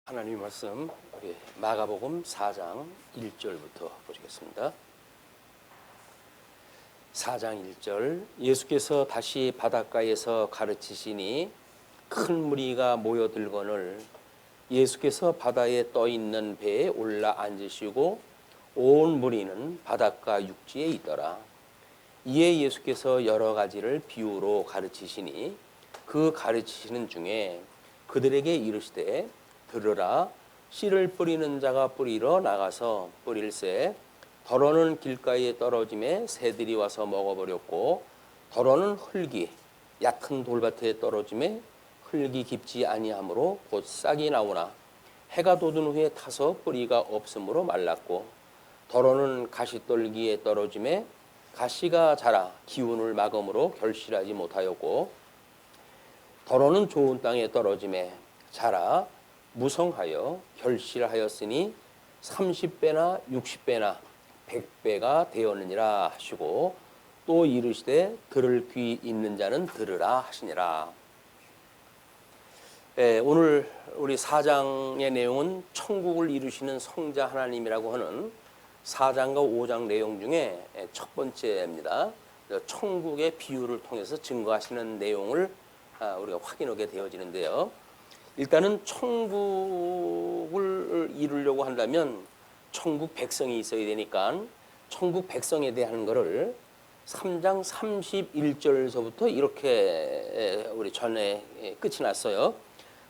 하나님 말씀 우리 마가복음 4장 1절부터 보시겠습니다. 4장 1절 예수께서 다시 바닷가에서 가르치시니 큰 무리가 모여들거늘 예수께서 바다에 떠 있는 배에 올라 앉으시고 온 무리는 바닷가 육지에 있더라. 이에 예수께서 여러 가지를 비유로 가르치시니 그 가르치시는 중에 그들에게 이르시되 들으라. 씨를 뿌리는 자가 뿌리러 나가서 뿌릴새 더러는 길가에 떨어짐에 새들이 와서 먹어버렸고 더러는 흙이 얕은 돌밭에 떨어짐에 흙이 깊지 아니하므로 곧 싹이 나오나 해가 돋은 후에 타서 뿌리가 없으므로 말랐고 더러는 가시떨기에 떨어짐에 가시가 자라 기운을 막음으로 결실하지 못하였고 더러는 좋은 땅에 떨어짐에 자라 무성하여 결실하였으니 30배나 60배나 100배가 되었느니라 하시고 또 이르시되 들을 귀 있는 자는 들으라 하시니라. 오늘 우리 4장의 내용은 천국을 이루시는 성자 하나님이라고 하는 4장과 5장 내용 중에 첫 번째입니다. 천국의 비유를 통해서 증거하시는 내용을 우리가 확인하게 되어지는데요. 일단은 천국을 이루려고 한다면 천국 백성이 있어야 되니까 천국 백성에 대한 것을 3장 31절서부터 이렇게 우리 전에 끝이 났어요.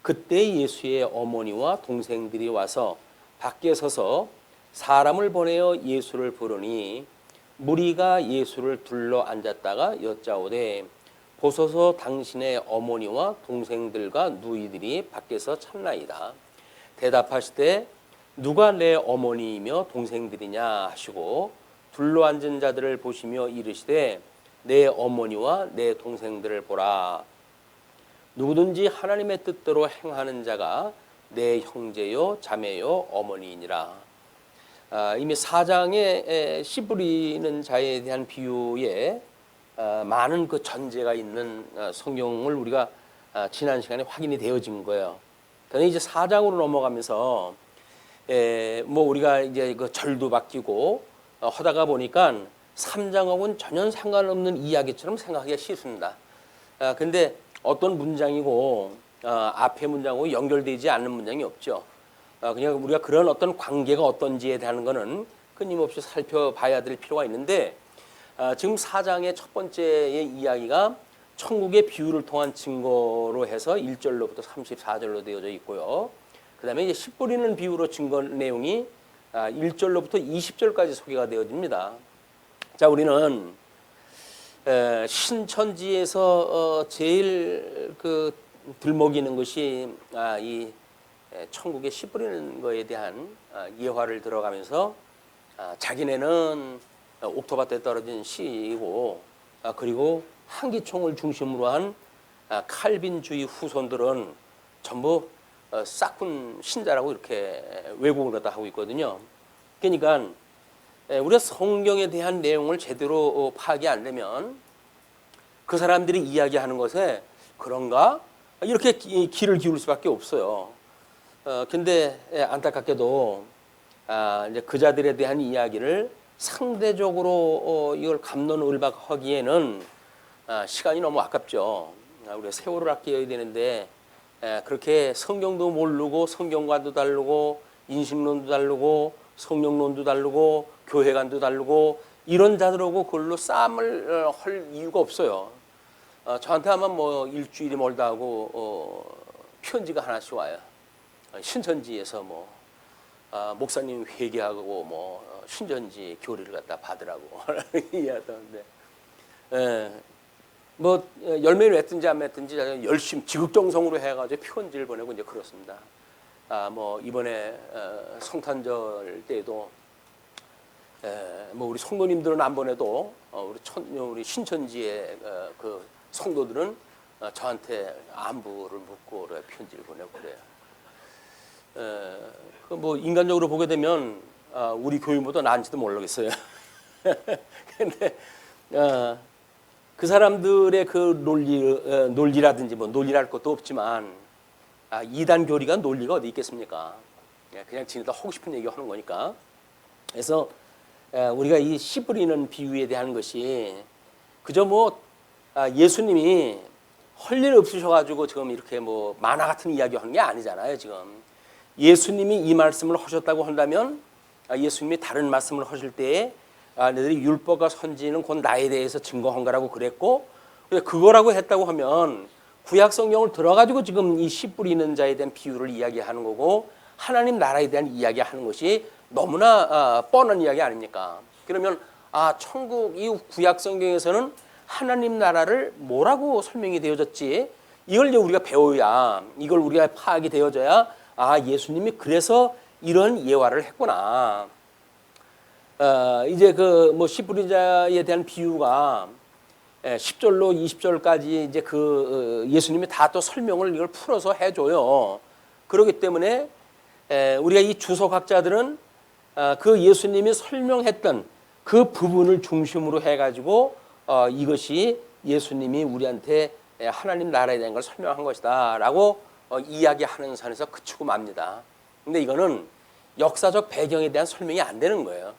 그때 예수의 어머니와 동생들이 와서 밖에 서서 사람을 보내어 예수를 부르니 무리가 예수를 둘러 앉았다가 여짜오되 보소서 당신의 어머니와 동생들과 누이들이 밖에서 찾나이다. 대답하시되 누가 내 어머니이며 동생들이냐 하시고 둘러앉은 자들을 보시며 이르시되 내 어머니와 내 동생들을 보라. 누구든지 하나님의 뜻대로 행하는 자가 내 형제요 자매요 어머니이니라. 이미 4장에 씨 뿌리는 자에 대한 비유에 많은 그 전제가 있는 성경을 우리가 지난 시간에 확인이 되어진 거예요. 그런데 이제 4장으로 넘어가면서 뭐 우리가 이제 그 절도 바뀌고 하다가 보니까 3장하고는 전혀 상관없는 이야기처럼 생각하기가 쉽습니다. 근데 어떤 문장이고 앞에 문장하고 연결되지 않는 문장이 없죠. 그냥 우리가 그런 어떤 관계가 어떤지에 대한 거는 끊임없이 살펴봐야 될 필요가 있는데 지금 4장의 첫 번째의 이야기가 천국의 비유를 통한 증거로 해서 1절로부터 34절로 되어져 있고요. 그 다음에 이제 씨 뿌리는 비유로 증거 내용이 1절로부터 20절까지 소개가 되어집니다. 자, 우리는 신천지에서 제일 그 들먹이는 것이 이 천국의 씨 뿌리는 거에 대한 예화를 들어가면서 자기네는 옥토밭에 떨어진 씨이고 그리고 한기총을 중심으로 한 칼빈주의 후손들은 전부 싹군 신자라고 이렇게 왜곡을 갖다 하고 있거든요. 그러니까 우리가 성경에 대한 내용을 제대로 파악이 안 되면 그 사람들이 이야기하는 것에 그런가 이렇게 귀를 기울일 수밖에 없어요. 근데 안타깝게도 이제 그자들에 대한 이야기를 상대적으로 이걸 갑론을박하기에는 시간이 너무 아깝죠. 우리가 세월을 아껴야 되는데 그렇게 성경도 모르고 성경관도 다르고 인식론도 다르고 성령론도 다르고 교회관도 다르고 이런 자들하고 그걸로 싸움을 할 이유가 없어요. 저한테 아마 뭐 일주일이 멀다 하고 편지가 하나씩 와요. 신천지에서 뭐 목사님 회개하고 뭐 신천지 교리를 갖다 받으라고 이야기하던데, 뭐 열매를 맺든지 안 맺든지 열심히 지극정성으로 해가지고 편지를 보내고 이제 그렇습니다. 뭐 이번에 성탄절 때도 뭐 우리 성도님들은 안 보내도 우리 신천지의 그 성도들은 저한테 안부를 묻고 편지를 보내고 그래요. 그 뭐 인간적으로 보게 되면 우리 교회보다 나은지도 모르겠어요. 근데 그 사람들의 그 논리라든지 뭐 논리랄 것도 없지만 이단 교리가 논리가 어디 있겠습니까? 그냥 지네들 하고 싶은 얘기 하는 거니까. 그래서 우리가 이 씨 뿌리는 비유에 대한 것이 그저 뭐 예수님이 할 일 없으셔가지고 지금 이렇게 뭐 만화 같은 이야기 하는 게 아니잖아요. 지금 예수님이 이 말씀을 하셨다고 한다면 예수님이 다른 말씀을 하실 때에 너희들이 율법과 선지는 곧 나에 대해서 증거한 거라고 그랬고 그거라고 했다고 하면 구약 성경을 들어가지고 지금 이 씨 뿌리는 자에 대한 비유를 이야기하는 거고 하나님 나라에 대한 이야기하는 것이 너무나 뻔한 이야기 아닙니까? 그러면 천국 이 구약 성경에서는 하나님 나라를 뭐라고 설명이 되어졌지? 이걸 이제 우리가 배워야 이걸 우리가 파악이 되어져야 예수님이 그래서 이런 예화를 했구나. 이제 그 뭐 씨 뿌린 자에 대한 비유가 10절로 20절까지 이제 그 예수님이 다 또 설명을 이걸 풀어서 해줘요. 그렇기 때문에 우리가 이 주석학자들은 그 예수님이 설명했던 그 부분을 중심으로 해가지고 이것이 예수님이 우리한테 하나님 나라에 대한 걸 설명한 것이다라고 이야기하는 선에서 그치고 맙니다. 근데 이거는 역사적 배경에 대한 설명이 안 되는 거예요.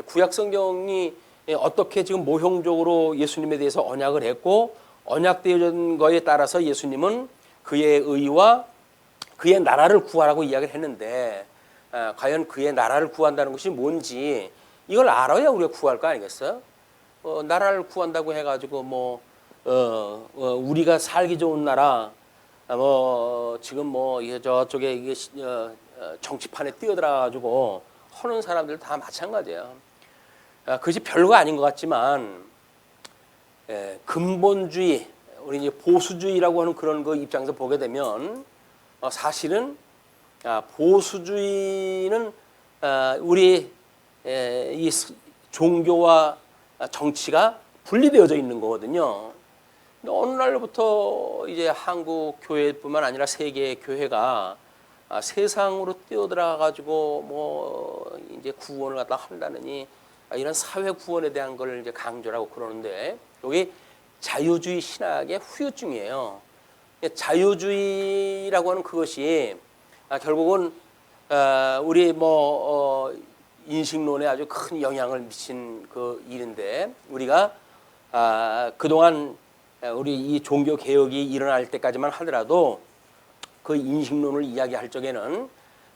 구약 성경이 어떻게 지금 모형적으로 예수님에 대해서 언약을 했고 언약되어진 거에 따라서 예수님은 그의 의와 그의 나라를 구하라고 이야기를 했는데 과연 그의 나라를 구한다는 것이 뭔지 이걸 알아야 우리가 구할 거 아니겠어요? 나라를 구한다고 해가지고 뭐 우리가 살기 좋은 나라 지금 뭐 저쪽에 이게 정치판에 뛰어들어가지고 하는 사람들 다 마찬가지예요. 그것이 별거 아닌 것 같지만 근본주의 우리 이제 보수주의라고 하는 그런 그 입장에서 보게 되면 사실은 보수주의는 우리 이 종교와 정치가 분리되어져 있는 거거든요. 어느 날부터 이제 한국 교회뿐만 아니라 세계 교회가 세상으로 뛰어들어 가지고 뭐 이제 구원을 갖다 한다느니 이런 사회 구원에 대한 걸 이제 강조하고 그러는데 여기 자유주의 신학의 후유증이에요. 자유주의라고 하는 그것이 결국은 우리 뭐 인식론에 아주 큰 영향을 미친 그 일인데 우리가 그동안 우리 이 종교 개혁이 일어날 때까지만 하더라도 그 인식론을 이야기할 적에는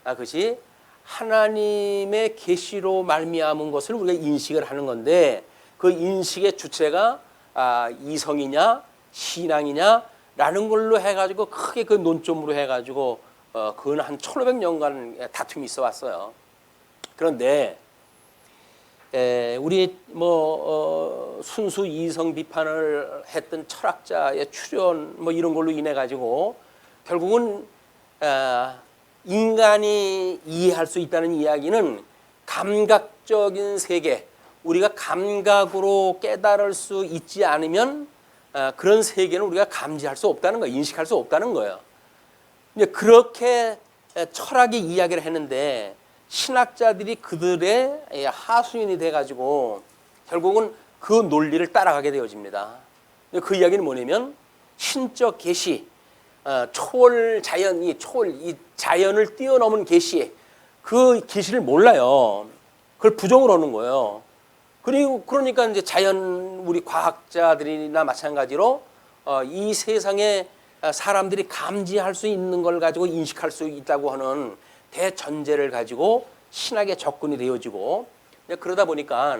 그것이 하나님의 계시로 말미암은 것을 우리가 인식을 하는 건데 그 인식의 주체가 이성이냐 신앙이냐라는 걸로 해가지고 크게 그 논점으로 해가지고 그건 한 1500년간 다툼이 있어 왔어요. 그런데 우리 뭐 순수 이성 비판을 했던 철학자의 출현 뭐 이런 걸로 인해 가지고 결국은 인간이 이해할 수 있다는 이야기는 감각적인 세계, 우리가 감각으로 깨달을 수 있지 않으면 그런 세계는 우리가 감지할 수 없다는 거예요. 인식할 수 없다는 거예요. 그렇게 철학이 이야기를 했는데 신학자들이 그들의 하수인이 돼가지고 결국은 그 논리를 따라가게 되어집니다. 그 이야기는 뭐냐면 신적 계시, 초월 자연, 이 자연을 뛰어넘은 계시, 그 계시를 몰라요. 그걸 부정을 하는 거예요. 그리고 그러니까 이제 자연 우리 과학자들이나 마찬가지로 이 세상에 사람들이 감지할 수 있는 걸 가지고 인식할 수 있다고 하는 대전제를 가지고 신학에 접근이 되어지고 그러다 보니까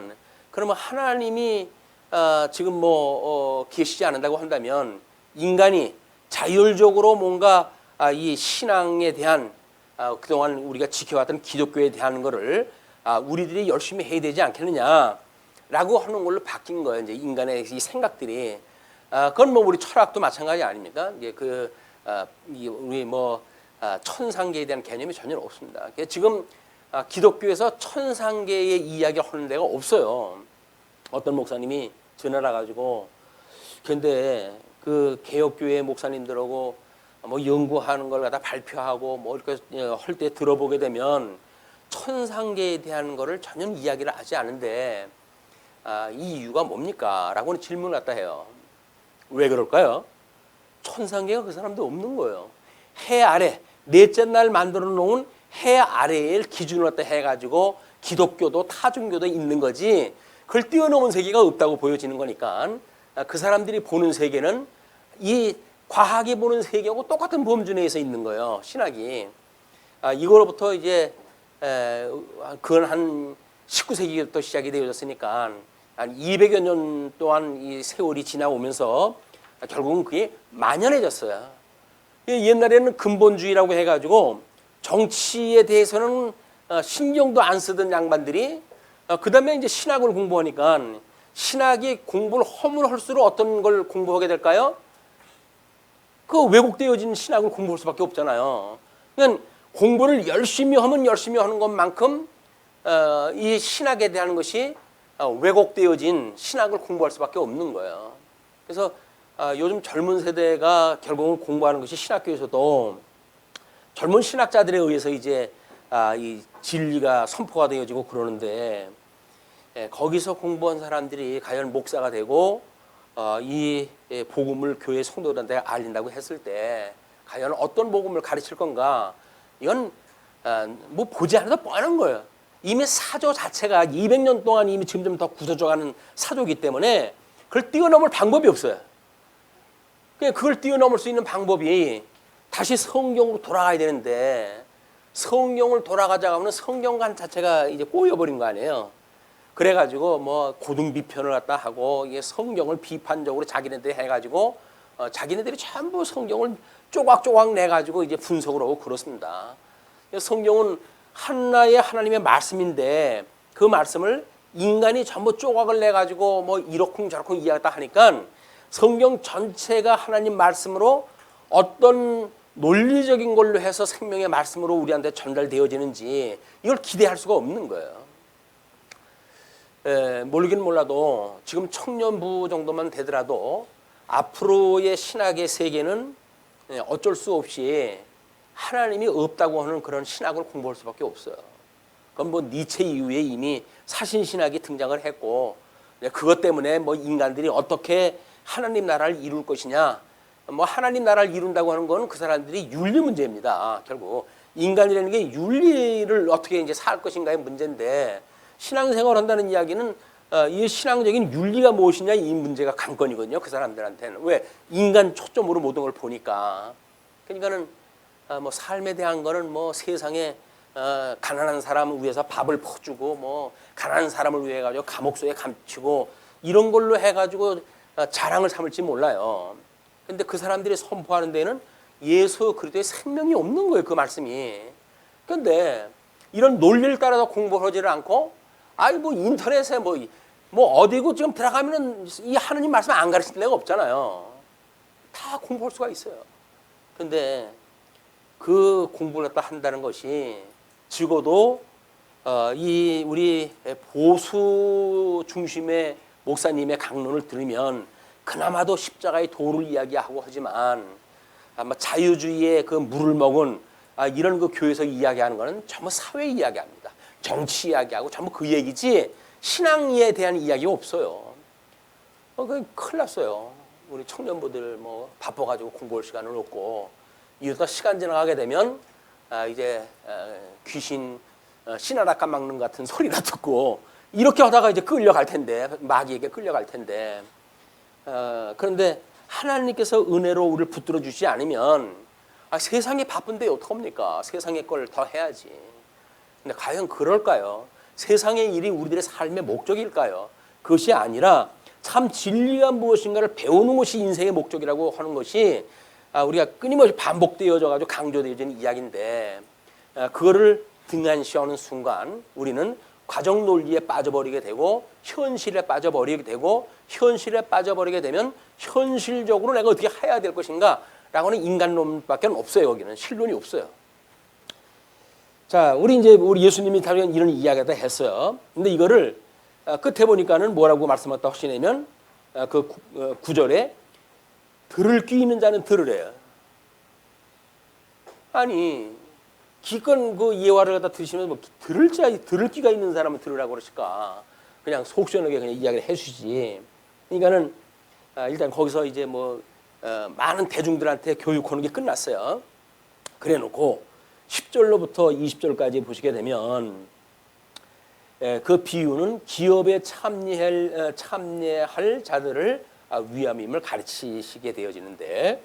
그러면 하나님이 지금 뭐 계시지 않는다고 한다면 인간이 자율적으로 뭔가 이 신앙에 대한 그동안 우리가 지켜왔던 기독교에 대한 거를 우리들이 열심히 해야 되지 않겠느냐라고 하는 걸로 바뀐 거예요. 이제 인간의 이 생각들이. 그건 뭐 우리 철학도 마찬가지 아닙니까? 이게 우리 뭐 천상계에 대한 개념이 전혀 없습니다. 지금 기독교에서 천상계의 이야기를 하는 데가 없어요. 어떤 목사님이 전화를 가지고 근데 그 개혁교회 목사님들하고 뭐 연구하는 걸 갖다 발표하고 뭐 이렇게 할 때 들어보게 되면 천상계에 대한 거를 전혀 이야기를 하지 않은데 이 이유가 뭡니까? 라고는 질문을 갖다 해요. 왜 그럴까요? 천상계가 그 사람도 없는 거예요. 해 아래 넷째 날 만들어 놓은 해 아래를 기준으로 해가지고 기독교도 타종교도 있는 거지 그걸 뛰어넘은 세계가 없다고 보여지는 거니까 그 사람들이 보는 세계는 이 과학이 보는 세계하고 똑같은 범주 내에서 있는 거예요. 신학이. 이거로부터 이제 그건 한 19세기부터 시작이 되어졌으니까 한 200여 년 동안 이 세월이 지나오면서 결국은 그게 만연해졌어요. 옛날에는 근본주의라고 해가지고 정치에 대해서는 신경도 안 쓰던 양반들이 그 다음에 이제 신학을 공부하니까 신학이 공부를 허물할수록 어떤 걸 공부하게 될까요? 그 왜곡되어진 신학을 공부할 수밖에 없잖아요. 그러니까 공부를 열심히 하면 열심히 하는 것만큼 이 신학에 대한 것이 왜곡되어진 신학을 공부할 수밖에 없는 거예요. 그래서 요즘 젊은 세대가 결국은 공부하는 것이 신학교에서도 젊은 신학자들에 의해서 이제 이 진리가 선포가 되어지고 그러는데 거기서 공부한 사람들이 과연 목사가 되고 이 복음을 교회 성도들한테 알린다고 했을 때 과연 어떤 복음을 가르칠 건가? 이건 뭐 보지 않아도 뻔한 거예요. 이미 사조 자체가 200년 동안 이미 점점 더 굳어져가는 사조이기 때문에 그걸 뛰어넘을 방법이 없어요. 그걸 뛰어넘을 수 있는 방법이 다시 성경으로 돌아가야 되는데 성경을 돌아가자고 하면 성경관 자체가 이제 꼬여버린 거 아니에요. 그래가지고 뭐 고등비편을 갖다 하고 이게 성경을 비판적으로 자기네들이 해가지고 자기네들이 전부 성경을 조각조각 내가지고 이제 분석을 하고 그렇습니다. 성경은 하나의 하나님의 말씀인데 그 말씀을 인간이 전부 조각을 내가지고 뭐 이러쿵저러쿵 이야기했다 하니까 성경 전체가 하나님 말씀으로 어떤 논리적인 걸로 해서 생명의 말씀으로 우리한테 전달되어지는지 이걸 기대할 수가 없는 거예요. 모르긴 몰라도 지금 청년부 정도만 되더라도 앞으로의 신학의 세계는 어쩔 수 없이 하나님이 없다고 하는 그런 신학을 공부할 수밖에 없어요. 그건 뭐 니체 이후에 이미 사신신학이 등장을 했고 그것 때문에 뭐 인간들이 어떻게 하나님 나라를 이룰 것이냐 뭐 하나님 나라를 이룬다고 하는 건 그 사람들이 윤리 문제입니다. 결국 인간이라는 게 윤리를 어떻게 이제 살 것인가의 문제인데 신앙생활을 한다는 이야기는 이 신앙적인 윤리가 무엇이냐 이 문제가 관건이거든요. 그 사람들한테는 왜 인간 초점으로 모든 걸 보니까 그러니까는 뭐 삶에 대한 거는 뭐 세상에 가난한 사람을 위해서 밥을 퍼주고 뭐 가난한 사람을 위해 가지고 감옥 속에 감추고 이런 걸로 해가지고 자랑을 삼을지 몰라요. 근데 그 사람들이 선포하는 데는 예수 그리스도의 생명이 없는 거예요. 그 말씀이. 그런데 이런 논리를 따라서 공부하지를 않고 아니 뭐 인터넷에 뭐 어디고 지금 들어가면은 이 하느님 말씀 안 가르칠 데가 없잖아요. 다 공부할 수가 있어요. 근데 그 공부를 갖다 한다는 것이 적어도 이 우리 보수 중심의 목사님의 강론을 들으면 그나마도 십자가의 도를 이야기하고 하지만 아마 자유주의의 그 물을 먹은 이런 그 교회에서 이야기하는 거는 전부 사회 이야기합니다. 정치 이야기하고 전부 그 얘기지 신앙에 대한 이야기가 없어요. 그 큰일 났어요. 우리 청년부들 뭐 바빠가지고 공부할 시간은 없고 이러다 시간 지나가게 되면 이제 귀신 신하라 까막는 같은 소리나 듣고 이렇게 하다가 이제 끌려갈 텐데 마귀에게 끌려갈 텐데 그런데 하나님께서 은혜로 우리를 붙들어 주시지 않으면 세상이 바쁜데 어떡합니까? 세상의 걸 더 해야지. 근데 과연 그럴까요? 세상의 일이 우리들의 삶의 목적일까요? 그것이 아니라 참 진리가 무엇인가를 배우는 것이 인생의 목적이라고 하는 것이 우리가 끊임없이 반복되어져 가지고 강조되어지는 이야기인데 그거를 등한시하는 순간 우리는 과정 논리에 빠져버리게 되고 현실에 빠져버리게 되고 현실에 빠져버리게 되면 현실적으로 내가 어떻게 해야 될 것인가 라고 하는 인간론밖에 없어요. 여기는 실론이 없어요. 자, 우리 예수님이 다른 이런 이야기를 다 했어요. 근데 이거를 끝에 보니까는 뭐라고 말씀하셨다 하시냐면 그 9절에 들을 귀 있는 자는 들으래요. 아니 기껏 그 예화를 갖다 들으시면 뭐 들을 귀가 있는 사람은 들으라고 그러실까? 그냥 속 시원하게 그냥 이야기를 해주시지. 그러니까는 일단 거기서 이제 뭐 많은 대중들한테 교육하는 게 끝났어요. 그래 놓고 10절로부터 20절까지 보시게 되면 그 비유는 기업에 참여할 자들을 위함임을 가르치시게 되어지는데,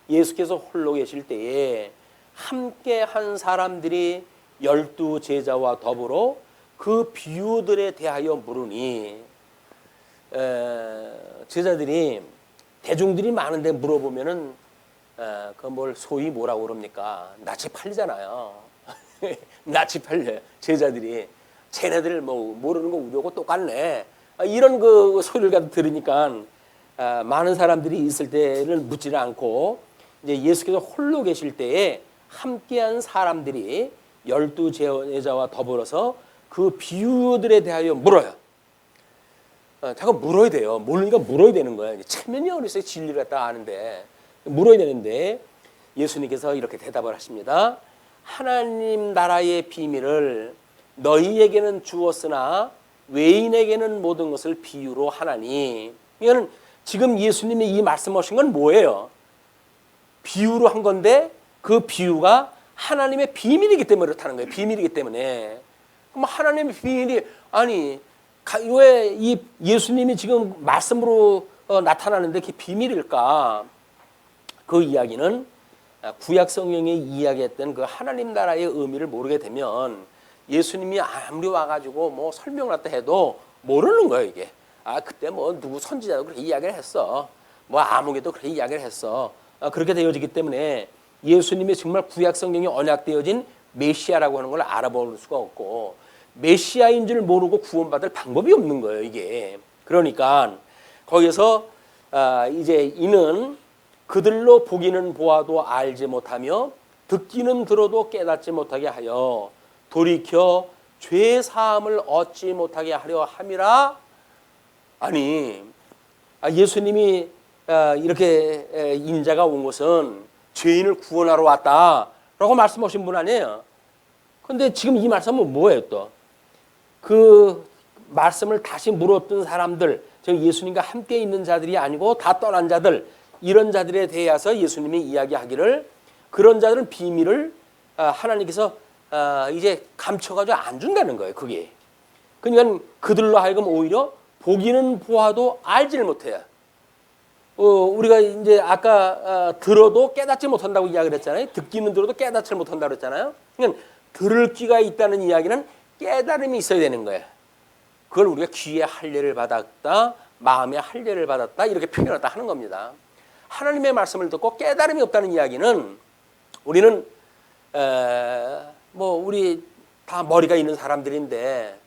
예수께서 홀로 계실 때에 함께 한 사람들이 12 제자와 더불어 그 비유들에 대하여 물으니, 제자들이 대중들이 많은데 물어보면은 그 뭘 소위 뭐라고 그럽니까? 낯이 팔리잖아요. 낯이 팔려요. 제자들이 쟤네들 뭐 모르는 거 우리하고 똑같네. 이런 그 소리를 가지고 들으니까 많은 사람들이 있을 때를 묻지를 않고, 이제 예수께서 홀로 계실 때에 함께한 사람들이 12 제자와 더불어서 그 비유들에 대하여 물어요. 자꾸 물어야 돼요. 모르니까 물어야 되는 거예요. 체면이 어디서 진리를 갖다 아는데 물어야 되는데, 예수님께서 이렇게 대답을 하십니다. 하나님 나라의 비밀을 너희에게는 주었으나 외인에게는 모든 것을 비유로 하나니. 이거는 지금 예수님이 이 말씀하신 건 뭐예요? 비유로 한 건데 그 비유가 하나님의 비밀이기 때문에 그렇다는 거예요. 비밀이기 때문에. 그럼 하나님의 비밀이, 아니 왜 이 예수님이 지금 말씀으로 나타나는데 그게 비밀일까? 그 이야기는 구약 성경에 이야기했던 그 하나님 나라의 의미를 모르게 되면 예수님이 아무리 와가지고 뭐 설명을 했다 해도 모르는 거예요, 이게. 그때 뭐 누구 선지자도 그렇게 이야기를 했어. 뭐 아무개도 그렇게 이야기를 했어. 그렇게 되어지기 때문에 예수님이 정말 구약 성경에 언약되어진 메시아라고 하는 걸 알아볼 수가 없고, 메시아인 줄 모르고 구원받을 방법이 없는 거예요, 이게. 그러니까 거기서 이제 이는 그들로 보기는 보아도 알지 못하며 듣기는 들어도 깨닫지 못하게 하여 돌이켜 죄 사함을 얻지 못하게 하려 함이라. 아니, 예수님이 이렇게 인자가 온 것은 죄인을 구원하러 왔다라고 말씀하신 분 아니에요. 그런데 지금 이 말씀은 뭐예요? 또 그 말씀을 다시 물었던 사람들, 즉 예수님과 함께 있는 자들이 아니고 다 떠난 자들, 이런 자들에 대해서 예수님이 이야기하기를, 그런 자들은 비밀을 하나님께서 이제 감춰가지고 안 준다는 거예요. 그게. 그러니까 그들로 하여금 오히려 보기는 보아도 알지를 못해요. 우리가 이제 아까 들어도 깨닫지 못한다고 이야기를 했잖아요. 듣기는 들어도 깨닫지 못한다고 그랬잖아요. 그러니까 들을 귀가 있다는 이야기는 깨달음이 있어야 되는 거예요. 그걸 우리가 귀에 할례를 받았다, 마음에 할례를 받았다, 이렇게 표현했다 하는 겁니다. 하나님의 말씀을 듣고 깨달음이 없다는 이야기는, 우리는 뭐 우리 다 머리가 있는 사람들인데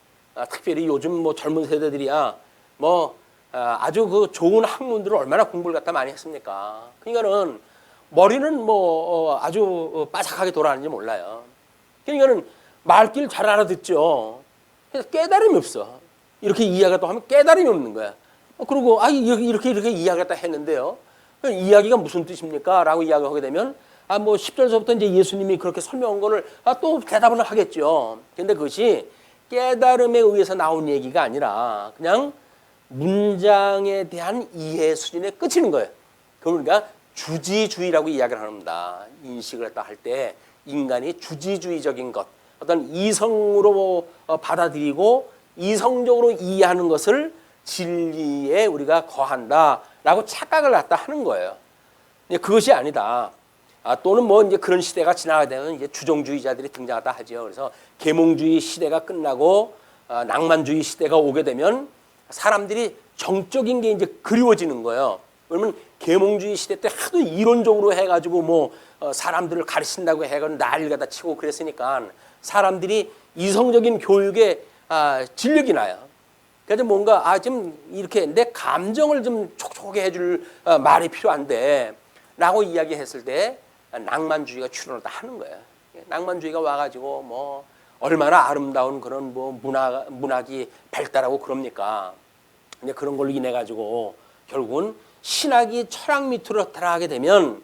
특별히 요즘 뭐 젊은 세대들이야 뭐 아주 그 좋은 학문들을 얼마나 공부를 갖다 많이 했습니까? 그러니까는 머리는 뭐 아주 빠삭하게 돌아가는지 몰라요. 그러니까는 말귀를 잘 알아듣죠. 그래서 깨달음이 없어. 이렇게 이야기가 또 하면 깨달음이 없는 거야. 그리고 이렇게 이야기했다 했는데요. 이야기가 무슨 뜻입니까? 라고 이야기하게 되면 뭐 10절서부터 이제 예수님이 그렇게 설명한 거를 또 대답을 하겠죠. 근데 그것이 깨달음에 의해서 나온 얘기가 아니라 그냥 문장에 대한 이해 수준에 그치는 거예요. 그러니까 주지주의라고 이야기를 합니다. 인식을 했다 할 때 인간이 주지주의적인 것, 어떤 이성으로 받아들이고 이성적으로 이해하는 것을 진리에 우리가 거한다라고 착각을 갖다 하는 거예요. 그것이 아니다. 또는 뭐 이제 그런 시대가 지나가게 되면 이제 주종주의자들이 등장하다 하죠. 그래서 계몽주의 시대가 끝나고 낭만주의 시대가 오게 되면 사람들이 정적인 게 이제 그리워지는 거예요. 그러면 계몽주의 시대 때 하도 이론적으로 해가지고 뭐 사람들을 가르친다고 해가지고 난리를 갖다 치고 그랬으니까 사람들이 이성적인 교육에 진력이 나요. 그래서 뭔가 좀 이렇게 내 감정을 좀 촉촉하게 해줄 말이 필요한데 라고 이야기했을 때 낭만주의가 출현을 다 하는 거예요. 낭만주의가 와가지고 뭐 얼마나 아름다운 그런 뭐 문학이 발달하고 그럽니까? 이제 그런 걸로 인해 가지고 결국은 신학이 철학 밑으로 들어가게 되면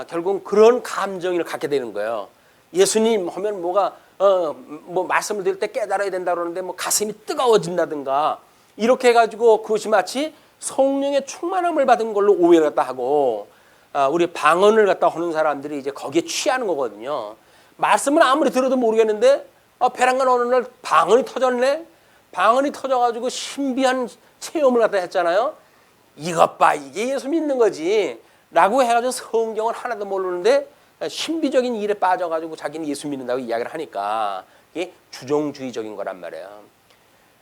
결국은 그런 감정을 갖게 되는 거예요. 예수님 하면 뭐가 뭐 말씀을 드릴 때 깨달아야 된다 그러는데 뭐 가슴이 뜨거워진다든가 이렇게 해가지고 그것이 마치 성령의 충만함을 받은 걸로 오해를 했다 하고, 우리 방언을 갖다 하는 사람들이 이제 거기에 취하는 거거든요. 말씀을 아무리 들어도 모르겠는데 베란간 어느 날 방언이 터졌네. 방언이 터져가지고 신비한 체험을 갖다 했잖아요. 이것 봐, 이게 예수 믿는 거지 라고 해가지고 성경을 하나도 모르는데 신비적인 일에 빠져가지고 자기는 예수 믿는다고 이야기를 하니까 이게 주종주의적인 거란 말이에요.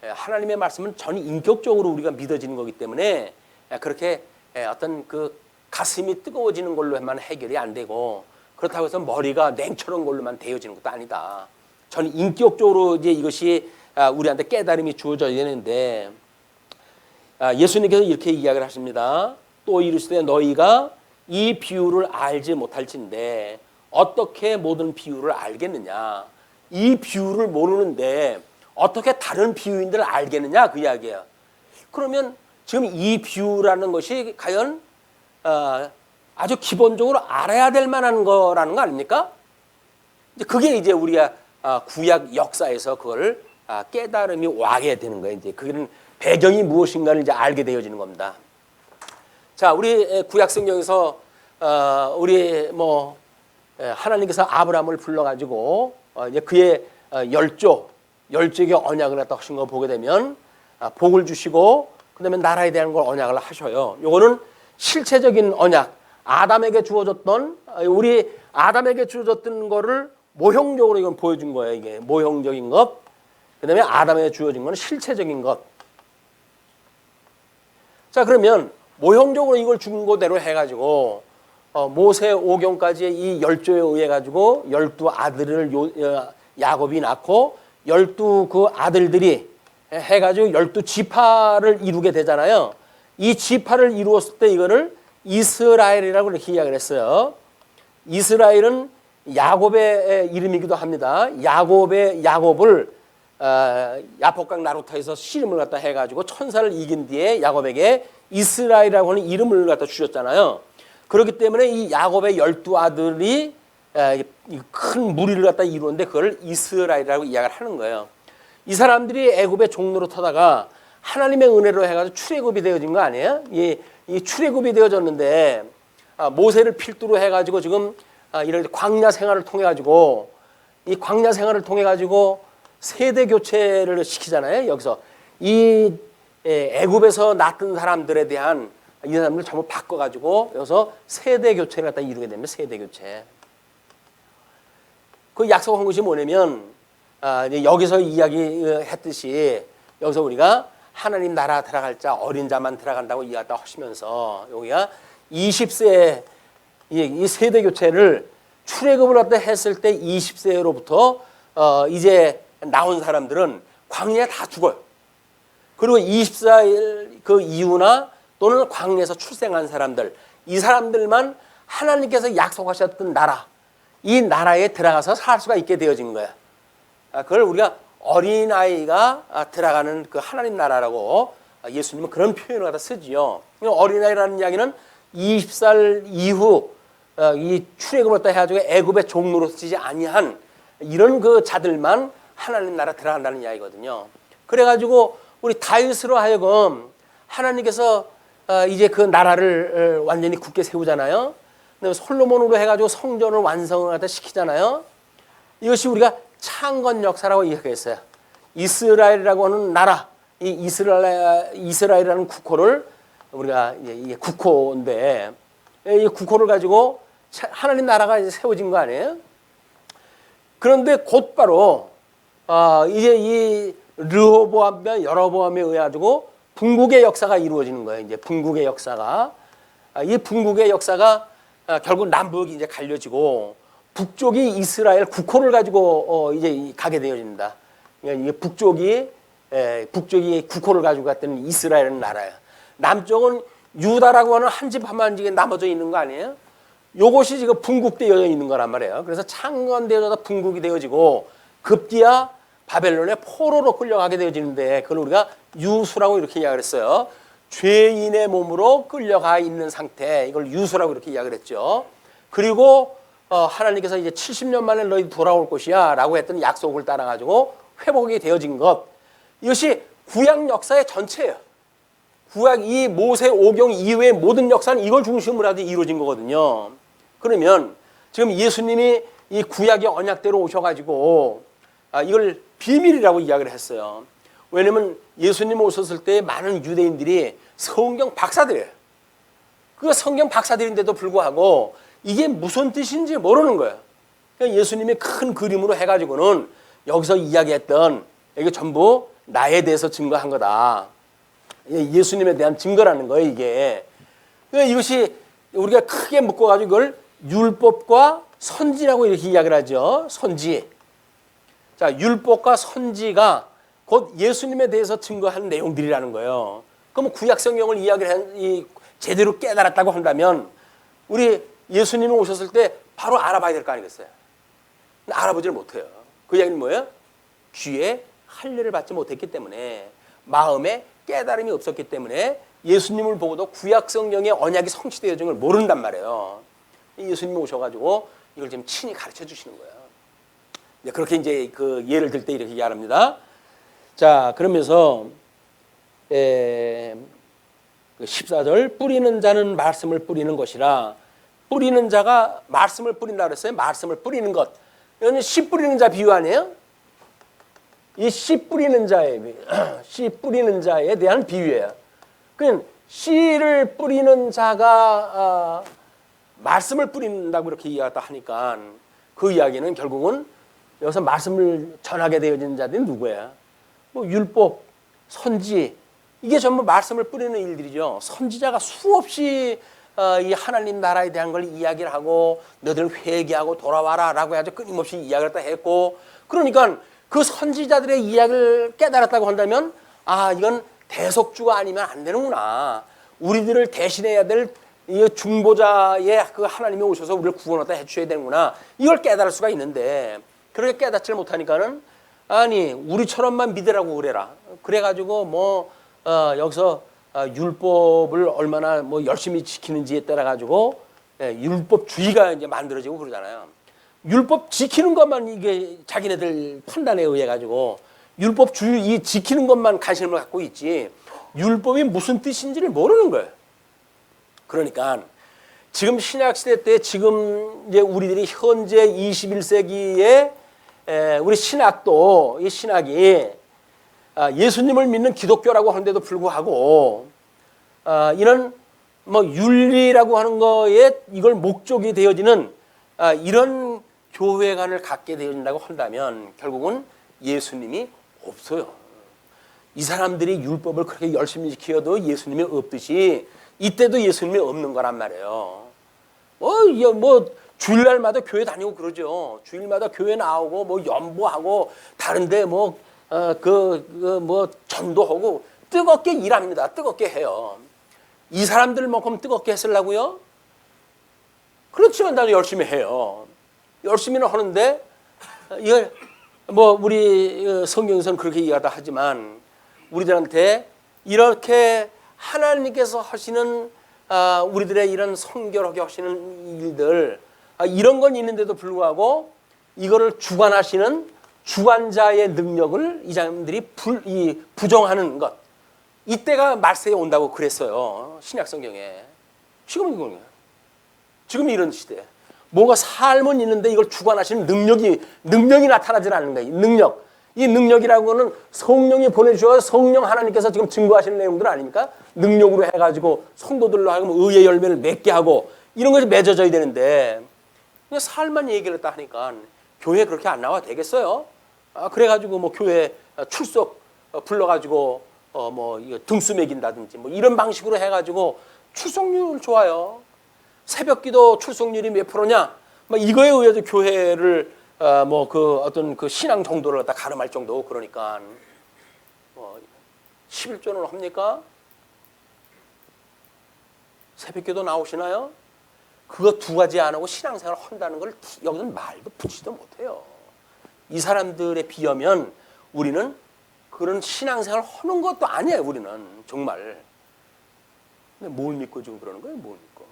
하나님의 말씀은 전 인격적으로 우리가 믿어지는 거기 때문에 그렇게 어떤 그 가슴이 뜨거워지는 걸로만 해결이 안 되고, 그렇다고 해서 머리가 냉철한 걸로만 되어지는 것도 아니다. 전 인격적으로 이제 이것이 우리한테 깨달음이 주어져야 되는데, 예수님께서 이렇게 이야기를 하십니다. 또 이르시되 너희가 이 비유를 알지 못할진데 어떻게 모든 비유를 알겠느냐. 이 비유를 모르는데 어떻게 다른 비유인들을 알겠느냐, 그 이야기예요. 그러면 지금 이 비유라는 것이 과연 아주 기본적으로 알아야 될 만한 거라는 거 아닙니까? 그게 이제 우리가 구약 역사에서 그걸 깨달음이 와게 되는 거예요. 이제 그는 배경이 무엇인가를 이제 알게 되어지는 겁니다. 자, 우리 구약 성경에서 우리 하나님께서 아브라함을 불러가지고 이제 그의 열조의 언약을 갖다 하신 거 보게 되면 복을 주시고 그다음에 나라에 대한 걸 언약을 하셔요. 요거는 실체적인 언약, 아담에게 주어졌던, 우리 아담에게 주어졌던 거를 모형적으로 이건 보여준 거예요. 이게 모형적인 것. 그다음에 아담에게 주어진 거는 실체적인 것. 자, 그러면 모형적으로 이걸 준 거대로 해가지고 모세 오경까지의 이 열조에 의해 가지고 12아들을 야곱이 낳고 12 그 아들들이 해가지고 12지파를 이루게 되잖아요. 이 지파를 이루었을 때 이거를 이스라엘이라고 이렇게 이야기를 했어요. 이스라엘은 야곱의 이름이기도 합니다. 야곱을 야복강 나루터에서 씨름을 갖다 해가지고 천사를 이긴 뒤에 야곱에게 이스라엘이라고 하는 이름을 갖다 주셨잖아요. 그렇기 때문에 이 야곱의 12아들이 큰 무리를 갖다 이루는데 그걸 이스라엘이라고 이야기를 하는 거예요. 이 사람들이 애굽의 종로로 타다가 하나님의 은혜로 해가지고 출애굽이 되어진 거 아니에요? 이 출애굽이 되어졌는데 모세를 필두로 해가지고 지금 이런 광야 생활을 통해 가지고 이 광야 생활을 통해 가지고 세대 교체를 시키잖아요. 여기서 이 애굽에서 낳던 사람들에 대한 이 사람들 전부 바꿔가지고 여기서 세대 교체를 갖다 이루게 되면 세대 교체. 그 약속한 것이 뭐냐면 여기서 이야기했듯이 여기서 우리가 하나님 나라 들어갈 자 어린 자만 들어간다고 이야기 하시면서 여기가 20세 이 세대 교체를 출애굽을 갖다 했을 때 20세로부터 이제 나온 사람들은 광야에 다 죽어요. 그리고 24일 그 이후나 또는 광야에서 출생한 사람들, 이 사람들만 하나님께서 약속하셨던 나라, 이 나라에 들어가서 살 수가 있게 되어진 거야. 그걸 우리가 어린아이가 들어가는 그 하나님 나라라고 예수님은 그런 표현을 갖다 쓰지요. 어린아이라는 이야기는 20살 이후 이 출애굽을 또 해가지고 애굽의 종로로 쓰지 아니한 이런 그 자들만 하나님 나라 들어간다는 이야기거든요. 그래가지고 우리 다윗으로 하여금 하나님께서 이제 그 나라를 완전히 굳게 세우잖아요. 솔로몬으로 해가지고 성전을 완성을 갖다 시키잖아요. 이것이 우리가 창건 역사라고 이야기했어요. 이스라엘이라고 하는 나라, 이 이스라엘이라는 국호를 우리가 이게 국호인데 이 국호를 가지고 하나님 나라가 이제 세워진 거 아니에요? 그런데 곧바로 이제 이 르호보암과 여로보암에 의해 가지고 분국의 역사가 이루어지는 거예요. 이제 분국의 역사가 이 분국의 역사가 결국 남북이 이제 갈려지고 북쪽이 이스라엘 국호를 가지고 이제 가게 되어집니다. 이게 북쪽이 국호를 가지고 갔던 이스라엘은 나라예요. 남쪽은 유다라고 하는 한 집 한 집에 나눠져 있는 거 아니에요? 요것이 지금 분국되어 있는 거란 말이에요. 그래서 창건되어서 분국이 되어지고 급기야 바벨론의 포로로 끌려가게 되어지는데 그걸 우리가 유수라고 이렇게 이야기를 했어요. 죄인의 몸으로 끌려가 있는 상태, 이걸 유수라고 이렇게 이야기를 했죠. 그리고 하나님께서 이제 70년 만에 너희 돌아올 것이야 라고 했던 약속을 따라가지고 회복이 되어진 것, 이것이 구약 역사의 전체예요. 구약 이 모세 오경 이후의 모든 역사는 이걸 중심으로 해서 이루어진 거거든요. 그러면 지금 예수님이 이 구약의 언약대로 오셔가지고 이걸 비밀이라고 이야기를 했어요. 왜냐면 예수님 오셨을 때 많은 유대인들이 성경 박사들이에요. 그 성경 박사들인데도 불구하고 이게 무슨 뜻인지 모르는 거예요. 그러니까 예수님이 큰 그림으로 해가지고는 여기서 이야기했던 이게 전부 나에 대해서 증거한 거다. 예수님에 대한 증거라는 거예요, 이게. 그러니까 이것이 우리가 크게 묶어가지고 이걸 율법과 선지라고 이렇게 이야기를 하죠. 선지. 자, 율법과 선지가 곧 예수님에 대해서 증거하는 내용들이라는 거예요. 그럼 구약 성경을 제대로 깨달았다고 한다면 우리 예수님이 오셨을 때 바로 알아봐야 될 거 아니겠어요? 근데 알아보지를 못해요. 그 이야기는 뭐예요? 귀에 할례를 받지 못했기 때문에, 마음에 깨달음이 없었기 때문에 예수님을 보고도 구약 성경의 언약이 성취되어진 걸 모른단 말이에요. 예수님이 오셔가지고 이걸 지금 친히 가르쳐 주시는 거예요. 그렇게 이제 그 예를 들 때 이렇게 얘기합니다. 자, 그러면서 14절 뿌리는 자는 말씀을 뿌리는 것이라. 뿌리는 자가 말씀을 뿌린다 그랬어요. 말씀을 뿌리는 것. 이거는 씨 뿌리는 자 비유 아니에요? 이 씨 뿌리는 자에 대한 비유예요. 그냥 씨를 뿌리는 자가 말씀을 뿌린다고 이렇게 이야기하다 하니까 그 이야기는 결국은 여기서 말씀을 전하게 되어진 자들이 누구예요? 뭐 율법, 선지, 이게 전부 말씀을 뿌리는 일들이죠. 선지자가 수없이 이 하나님 나라에 대한 걸 이야기를 하고 너들 회개하고 돌아와라 라고 해서 끊임없이 이야기를 다 했고, 그러니까 그 선지자들의 이야기를 깨달았다고 한다면 이건 대속주가 아니면 안 되는구나. 우리들을 대신해야 될 중보자의 그 하나님이 오셔서 우리를 구원하다 해주셔야 되는구나. 이걸 깨달을 수가 있는데 그렇게 깨닫지를 못하니까는 우리처럼만 믿으라고 그래라. 그래가지고 여기서 율법을 얼마나 열심히 지키는지에 따라 가지고 율법주의가 이제 만들어지고 그러잖아요. 율법 지키는 것만 이게 자기네들 판단에 의해 가지고 율법주의 이 지키는 것만 관심을 갖고 있지 율법이 무슨 뜻인지를 모르는 거예요. 그러니까 지금 신약 시대 때 지금 이제 우리들이 현재 21세기에 우리 신학도 이 신학이 예수님을 믿는 기독교라고 하는데도 불구하고 이런 윤리라고 하는 거에 이걸 목적이 되어지는 이런 교회관을 갖게 되어진다고 한다면 결국은 예수님이 없어요. 이 사람들이 율법을 그렇게 열심히 지켜도 예수님이 없듯이 이때도 예수님이 없는 거란 말이에요. 주일날마다 교회 다니고 그러죠. 주일마다 교회 나오고 연보하고 다른데 전도하고 뜨겁게 일합니다. 뜨겁게 해요. 이 사람들만큼 뜨겁게 했으려고요? 그렇지만 나도 열심히 해요. 열심히는 하는데 이걸 우리 성경에서는 그렇게 이야기하다 하지만 우리들한테 이렇게 하나님께서 하시는 우리들의 이런 성결하게 하시는 일들 이런 건 있는데도 불구하고 이거를 주관하시는 주관자의 능력을 이 사람들이 부정하는 것, 이때가 말세에 온다고 그랬어요. 신약 성경에. 지금 이런 시대. 뭔가 삶은 있는데 이걸 주관하시는 능력이 나타나질 않는 거예요. 능력. 이 능력이라고 하는 성령이 보내주셔서 성령 하나님께서 지금 증거하시는 내용들 아닙니까? 능력으로 해가지고 성도들로 하여금 의의 열매를 맺게 하고 이런 것이 맺어져야 되는데 그냥 삶만 얘기를 딱 하니까 교회 그렇게 안 나와 되겠어요? 그래가지고 교회 출석 불러가지고 등수 매긴다든지 이런 방식으로 해가지고 출석률 좋아요. 새벽기도 출석률이 몇 프로냐? 이거에 의해서 교회를 어떤 그 신앙 정도를 갖다 가름할 정도. 그러니까 11조는 합니까? 새벽기도 나오시나요? 그거 두 가지 안 하고 신앙생활을 한다는 걸 여기서는 말도 붙이지도 못해요. 이 사람들에 비하면 우리는 그런 신앙생활을 하는 것도 아니에요. 우리는 정말. 근데 뭘 믿고 지금 그러는 거예요? 뭘 믿고?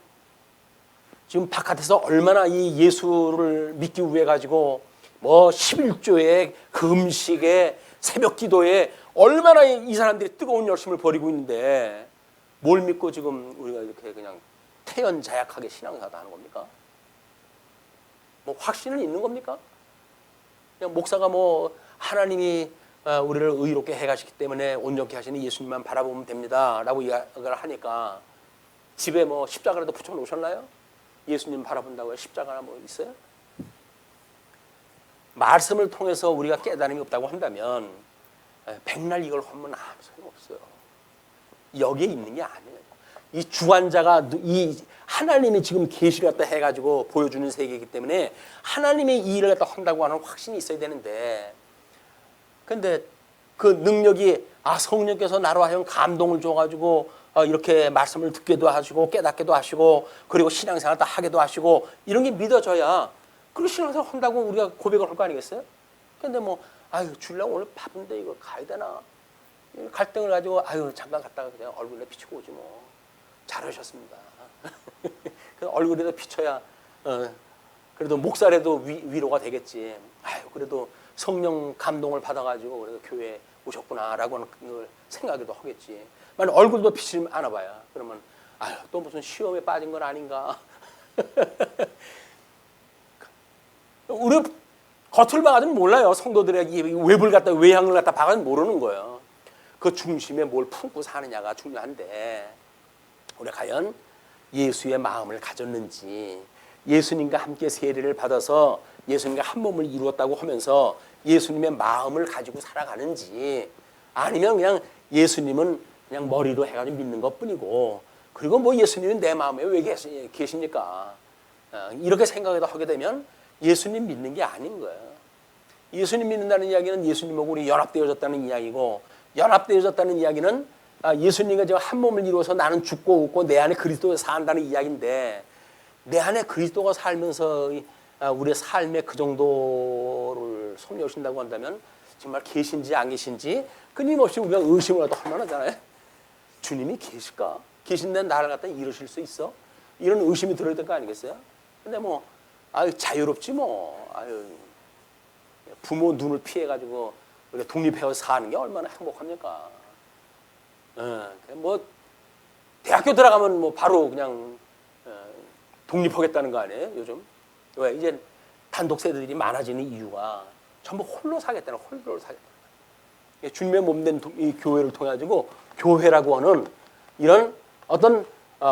지금 바깥에서 얼마나 이 예수를 믿기 위해 가지고 11조에 금식에 새벽 기도에 얼마나 이 사람들이 뜨거운 열심을 벌이고 있는데 뭘 믿고 지금 우리가 이렇게 그냥 태연자약하게 신앙사다 하는 겁니까? 뭐 확신은 있는 겁니까? 그냥 목사가 뭐 하나님이 우리를 의롭게 해가시기 때문에 온전케 하시는 예수님만 바라보면 됩니다 라고 이야기를 하니까 집에 뭐 십자가라도 붙여놓으셨나요? 예수님 바라본다고 십자가나 뭐 있어요? 말씀을 통해서 우리가 깨달음이 없다고 한다면 백날 이걸 하면 아무 소용없어요. 여기에 있는 게 아니에요. 이 주관자가 이 하나님이 지금 계시를 갖다 해가지고 보여주는 세계이기 때문에 하나님의 이 일을 갖다 한다고 하는 확신이 있어야 되는데, 근데 그 능력이 성령께서 나로 하여금 감동을 줘가지고 이렇게 말씀을 듣게도 하시고 깨닫게도 하시고 그리고 신앙생활 다 하게도 하시고 이런 게 믿어져야 그리고 신앙생활 한다고 우리가 고백을 할 거 아니겠어요? 근데 뭐 주일날 오늘 바쁜데 이거 가야 되나? 갈등을 가지고 잠깐 갔다가 그냥 얼굴에 비추고 오지 뭐. 잘하셨습니다. 얼굴에도 비춰야 그래도 목살에도 위로가 되겠지. 그래도 성령 감동을 받아가지고 그래도 교회에 오셨구나라고 하는 걸 생각해도 하겠지. 만약 얼굴도 비치지 않아봐야 그러면 또 무슨 시험에 빠진 건 아닌가. 우리 겉을 봐가지고 몰라요. 성도들의 외부를 갖다 외향을 갖다 봐가지고 모르는 거예요. 그 중심에 뭘 품고 사느냐가 중요한데 우리가 과연 예수의 마음을 가졌는지, 예수님과 함께 세례를 받아서 예수님과 한 몸을 이루었다고 하면서 예수님의 마음을 가지고 살아가는지, 아니면 그냥 예수님은 그냥 머리로 해가지고 믿는 것뿐이고 그리고 뭐 예수님은 내 마음에 왜 계십니까? 이렇게 생각해도 하게 되면 예수님 믿는 게 아닌 거예요. 예수님 믿는다는 이야기는 예수님하고 우리 연합되어졌다는 이야기고, 연합되어졌다는 이야기는 예수님과 제가 한 몸을 이루어서 나는 죽고 웃고 내 안에 그리스도가 산다는 이야기인데, 내 안에 그리스도가 살면서 우리의 삶에 그 정도를 섭려오신다고 한다면 정말 계신지 안 계신지 끊임없이 우리가 의심을 하도 할 만하잖아요. 주님이 계실까? 계신데 나를 갖다 이루실 수 있어? 이런 의심이 들어야 될 거 아니겠어요? 근데 뭐 자유롭지 뭐. 부모 눈을 피해가지고 우리가 독립해서 사는 게 얼마나 행복합니까? 뭐 대학교 들어가면 뭐 바로 그냥 독립하겠다는 거 아니에요? 요즘 왜 이제 단독 세대들이 많아지는 이유가 전부 홀로 살겠다는, 홀로 살겠다. 주님의 몸된 이 교회를 통해 가지고 교회라고 하는 이런 어떤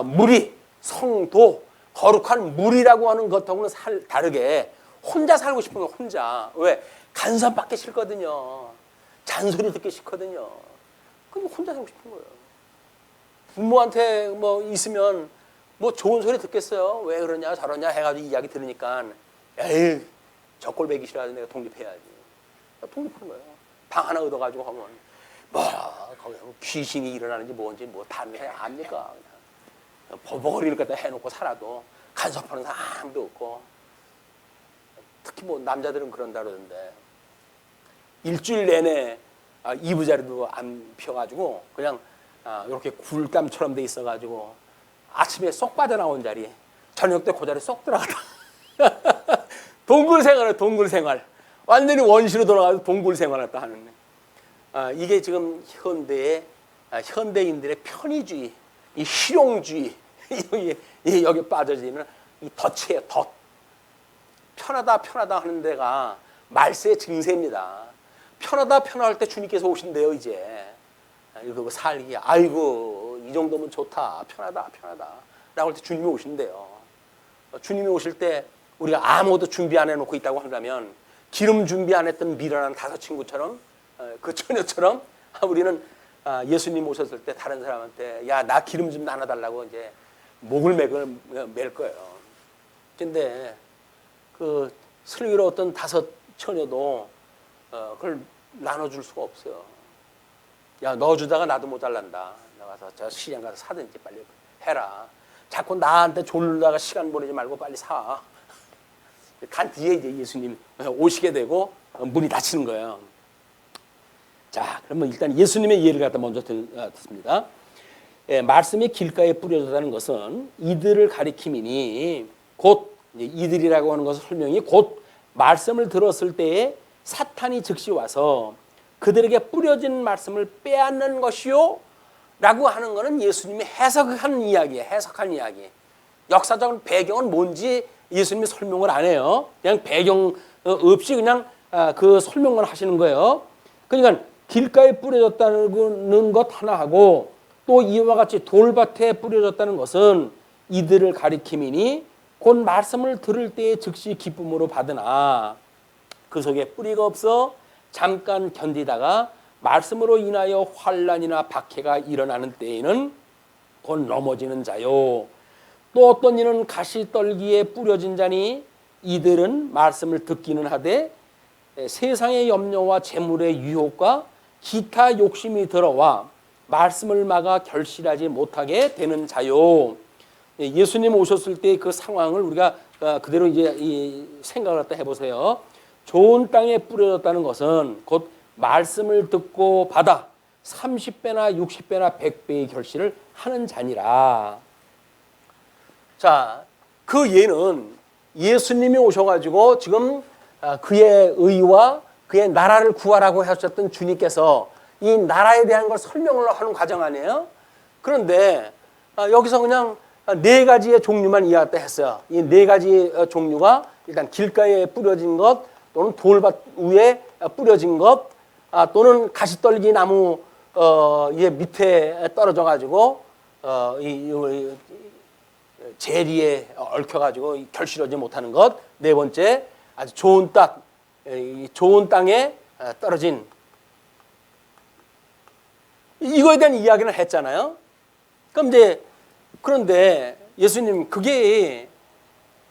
무리, 성도, 거룩한 무리라고 하는 것하고는 다르게 혼자 살고 싶은 거 혼자. 왜? 간섭받기 싫거든요. 잔소리 듣기 싫거든요. 그럼 혼자 살고 싶은 거예요. 부모한테 뭐 있으면 뭐 좋은 소리 듣겠어요. 왜 그러냐 저러냐 해가지고 이야기 들으니까 에이 저 꼴배기 싫어가지고 내가 독립해야지. 독립하는 거예요. 방 하나 얻어가지고 하면 뭐 거기 귀신이 일어나는지 뭔지 뭐 다른 애 압니까? 그냥 버벅거리를 갖다 해놓고 살아도 간섭하는 사람 아무도 없고, 특히 뭐 남자들은 그런다 그러는데 일주일 내내 이부자리도 안 펴가지고 그냥 이렇게 굴담처럼 돼 있어가지고 아침에 쏙 빠져나온 자리, 저녁 때 그 자리 쏙 들어가다. 동굴 생활을 동굴 생활. 완전히 원시로 돌아가서 동굴 생활을 또 하는. 이게 지금 현대인들의 편의주의, 이 실용주의, 여기 빠져지는 이 덫이에요, 덫. 편하다 하는 데가 말세의 증세입니다. 편하다 할 때 주님께서 오신대요, 이제. 이거 살기, 아이고, 이 정도면 좋다, 편하다. 라고 할 때 주님이 오신대요. 주님이 오실 때 우리가 아무것도 준비 안 해놓고 있다고 한다면 기름 준비 안 했던 미련한 다섯 친구처럼, 그 처녀처럼 우리는 예수님 오셨을 때 다른 사람한테 야, 나 기름 좀 나눠달라고 이제 목을 맬 거예요. 근데 그 슬기로웠던 다섯 처녀도 그걸 나눠줄 수가 없어요. 야, 넣어주다가 나도 모자란다. 나가서 저 시장 가서 사든지 빨리 해라. 자꾸 나한테 졸다가 시간 보내지 말고 빨리 사. 간 뒤에 이제 예수님 오시게 되고 문이 닫히는 거예요. 자, 그러면 일단 예수님의 예를 갖다 먼저 듣습니다. 말씀이 길가에 뿌려졌다는 것은 이들을 가리킴이니, 곧 이들이라고 하는 것은 설명이 곧 말씀을 들었을 때에 사탄이 즉시 와서 그들에게 뿌려진 말씀을 빼앗는 것이요 라고 하는 거는 예수님이 해석한 이야기예요. 해석한 이야기. 역사적인 배경은 뭔지 예수님이 설명을 안 해요. 그냥 배경 없이 그냥 그 설명만 하시는 거예요. 그러니까 길가에 뿌려졌다는 것 하나 하고 또 이와 같이 돌밭에 뿌려졌다는 것은 이들을 가리킴이니 곧 말씀을 들을 때에 즉시 기쁨으로 받으나 그 속에 뿌리가 없어 잠깐 견디다가 말씀으로 인하여 환난이나 박해가 일어나는 때에는 곧 넘어지는 자요. 또 어떤 이는 가시떨기에 뿌려진 자니 이들은 말씀을 듣기는 하되 세상의 염려와 재물의 유혹과 기타 욕심이 들어와 말씀을 막아 결실하지 못하게 되는 자요. 예수님 오셨을 때 그 상황을 우리가 그대로 이제 생각을 갖다 해보세요. 좋은 땅에 뿌려졌다는 것은 곧 말씀을 듣고 받아 30배나 60배나 100배의 결실을 하는 자니라. 자, 그 예는 예수님이 오셔가지고 지금 그의 의와 그의 나라를 구하라고 하셨던 주님께서 이 나라에 대한 걸 설명을 하는 과정 아니에요? 그런데 여기서 그냥 네 가지의 종류만 이해했다 했어요. 이 네 가지 종류가 일단 길가에 뿌려진 것 또는 돌밭 위에 뿌려진 것 또는 가시떨기 나무 밑에 떨어져 가지고 이 재리에 얽혀가지고 결실하지 못하는 것. 네 번째, 아주 좋은 땅, 좋은 땅에 떨어진. 이거에 대한 이야기는 했잖아요. 그럼 이제 그런데 예수님 그게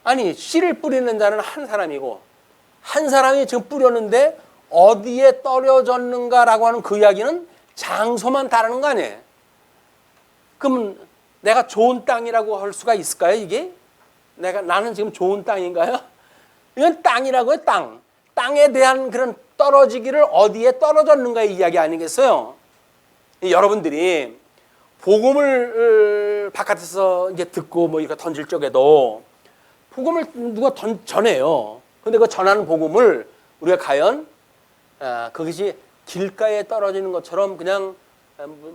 아니 씨를 뿌리는 자는 한 사람이고 한 사람이 지금 뿌렸는데 어디에 떨어졌는가라고 하는 그 이야기는 장소만 다르는 거 아니에요? 그럼 내가 좋은 땅이라고 할 수가 있을까요, 이게? 나는 지금 좋은 땅인가요? 이건 땅이라고요, 땅. 땅에 대한 그런 떨어지기를 어디에 떨어졌는가의 이야기 아니겠어요? 여러분들이 복음을 바깥에서 이제 듣고 뭐 이거 던질 적에도 복음을 누가 전해요. 근데 그 전하는 복음을 우리가 과연 그것이 길가에 떨어지는 것처럼 그냥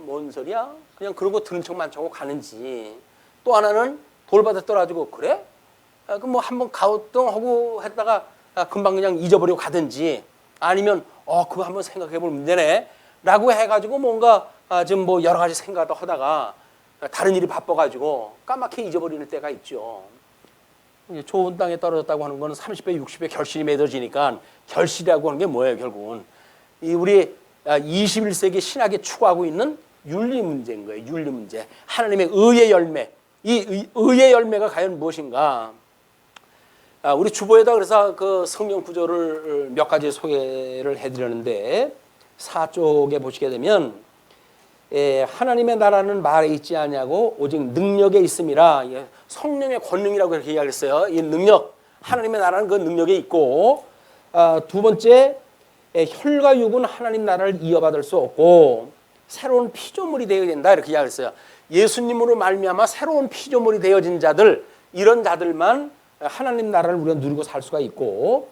뭔 소리야? 그냥 그러고 들은 척만 하고 가는지, 또 하나는 돌밭에 떨어지고 그래? 그럼 뭐 한번 가우뚱하고 했다가 금방 그냥 잊어버리고 가든지, 아니면 그거 한번 생각해 볼 문제네 라고 해가지고 뭔가 지금 뭐 여러 가지 생각을 하다가 다른 일이 바빠가지고 까맣게 잊어버리는 때가 있죠. 좋은 땅에 떨어졌다고 하는 거는 30배, 60배 결실이 맺어지니까 결실이라고 하는 게 뭐예요, 결국은? 우리 21세기 신학이 추구하고 있는 윤리 문제인 거예요. 윤리 문제. 하나님의 의의 열매. 이 의의 열매가 과연 무엇인가? 우리 주보에다 그래서 그 성경 구절을 몇 가지 소개를 해드렸는데 4쪽에 보시게 되면 하나님의 나라는 말에 있지 아니하고 오직 능력에 있음이라. 성령의 권능이라고 이렇게 이야기했어요. 이 능력, 하나님의 나라는 그 능력에 있고, 두 번째, 혈과 육은 하나님 나라를 이어받을 수 없고 새로운 피조물이 되어야 된다 이렇게 이야기했어요. 예수님으로 말미암아 새로운 피조물이 되어진 자들, 이런 자들만 하나님 나라를 우리가 누리고 살 수가 있고,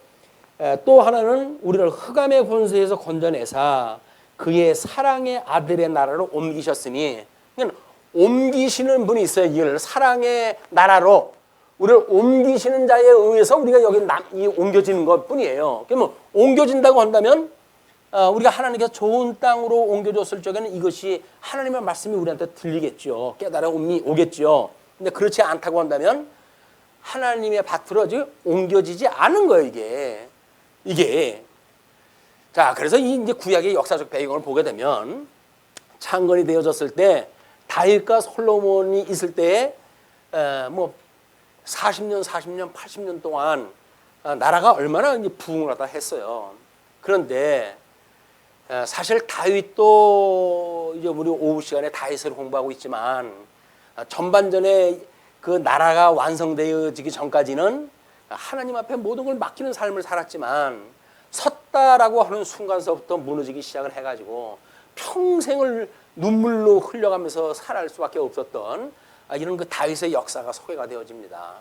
또 하나는 우리를 흑암의 권세에서 건져내사 그의 사랑의 아들의 나라로 옮기셨으니, 그러니까 옮기시는 분이 있어요. 이걸 사랑의 나라로 우리를 옮기시는 자에 의해서 우리가 여기 옮겨지는 것 뿐이에요. 그러면 옮겨진다고 한다면 우리가 하나님께서 좋은 땅으로 옮겨줬을 적에는 이것이 하나님의 말씀이 우리한테 들리겠죠. 깨달아 오겠죠. 근데 그렇지 않다고 한다면 하나님의 밭으로 옮겨지지 않은 거예요, 이게. 자, 그래서 이제 구약의 역사적 배경을 보게 되면 창건이 되어졌을 때 다윗과 솔로몬이 있을 때에 뭐 40년, 80년 동안 나라가 얼마나 이제 부흥을 하다 했어요. 그런데 사실 다윗도 이제 우리 오후 시간에 다윗을 공부하고 있지만 전반전에 그 나라가 완성되어지기 전까지는 하나님 앞에 모든 걸 맡기는 삶을 살았지만 섰다라고 하는 순간서부터 무너지기 시작을 해가지고 평생을 눈물로 흘려가면서 살아갈 수밖에 없었던 이런 그 다윗의 역사가 소개가 되어집니다.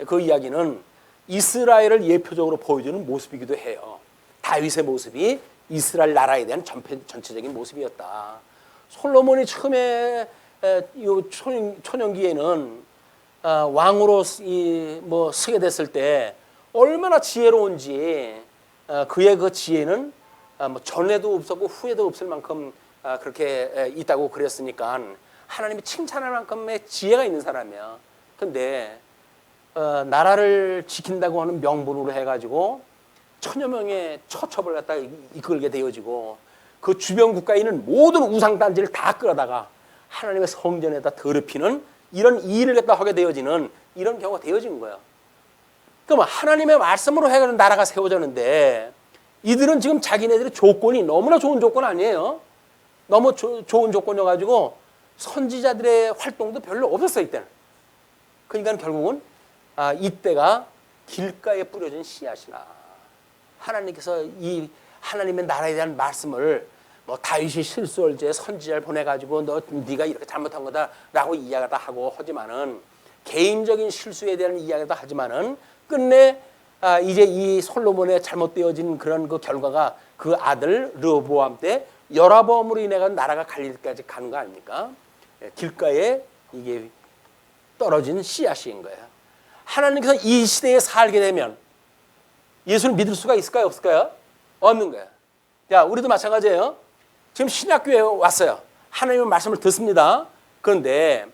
그 이야기는 이스라엘을 예표적으로 보여주는 모습이기도 해요. 다윗의 모습이 이스라엘 나라에 대한 전체적인 모습이었다. 솔로몬이 처음에 요 초년기에는 왕으로 뭐 서게 됐을 때 얼마나 지혜로운지 그의 그 지혜는 뭐 전에도 없었고 후에도 없을 만큼 그렇게 있다고 그랬으니까 하나님이 칭찬할 만큼의 지혜가 있는 사람이야. 근데 나라를 지킨다고 하는 명분으로 해가지고 천여 명의 처첩을 갖다 이끌게 되어지고 그 주변 국가에 있는 모든 우상단지를 다 끌어다가 하나님의 성전에다 더럽히는 이런 일을 갖다 하게 되어지는 이런 경우가 되어진 거야. 그럼 하나님의 말씀으로 해가지고 나라가 세워졌는데 이들은 지금 자기네들의 조건이 너무나 좋은 조건 아니에요. 너무 좋은 조건이어가지고 선지자들의 활동도 별로 없었어 이때는. 그러니까 결국은 이때가 길가에 뿌려진 씨앗이나 하나님께서 이 하나님의 나라에 대한 말씀을 뭐 다윗이 실수할 때 선지자를 보내가지고 네가 이렇게 잘못한 거다라고 이야기다 하고 하지만은 개인적인 실수에 대한 이야기도 하지만은 끝내 이제 이 솔로몬의 잘못되어진 그런 그 결과가 그 아들 르호보암 때 여로보암으로 인해 나라가 갈릴까지 가는 거 아닙니까? 길가에 이게 떨어진 씨앗인 거예요. 하나님께서 이 시대에 살게 되면 예수를 믿을 수가 있을까요? 없을까요? 없는 거예요. 자, 우리도 마찬가지예요. 지금 신약교회에 왔어요. 하나님의 말씀을 듣습니다. 그런데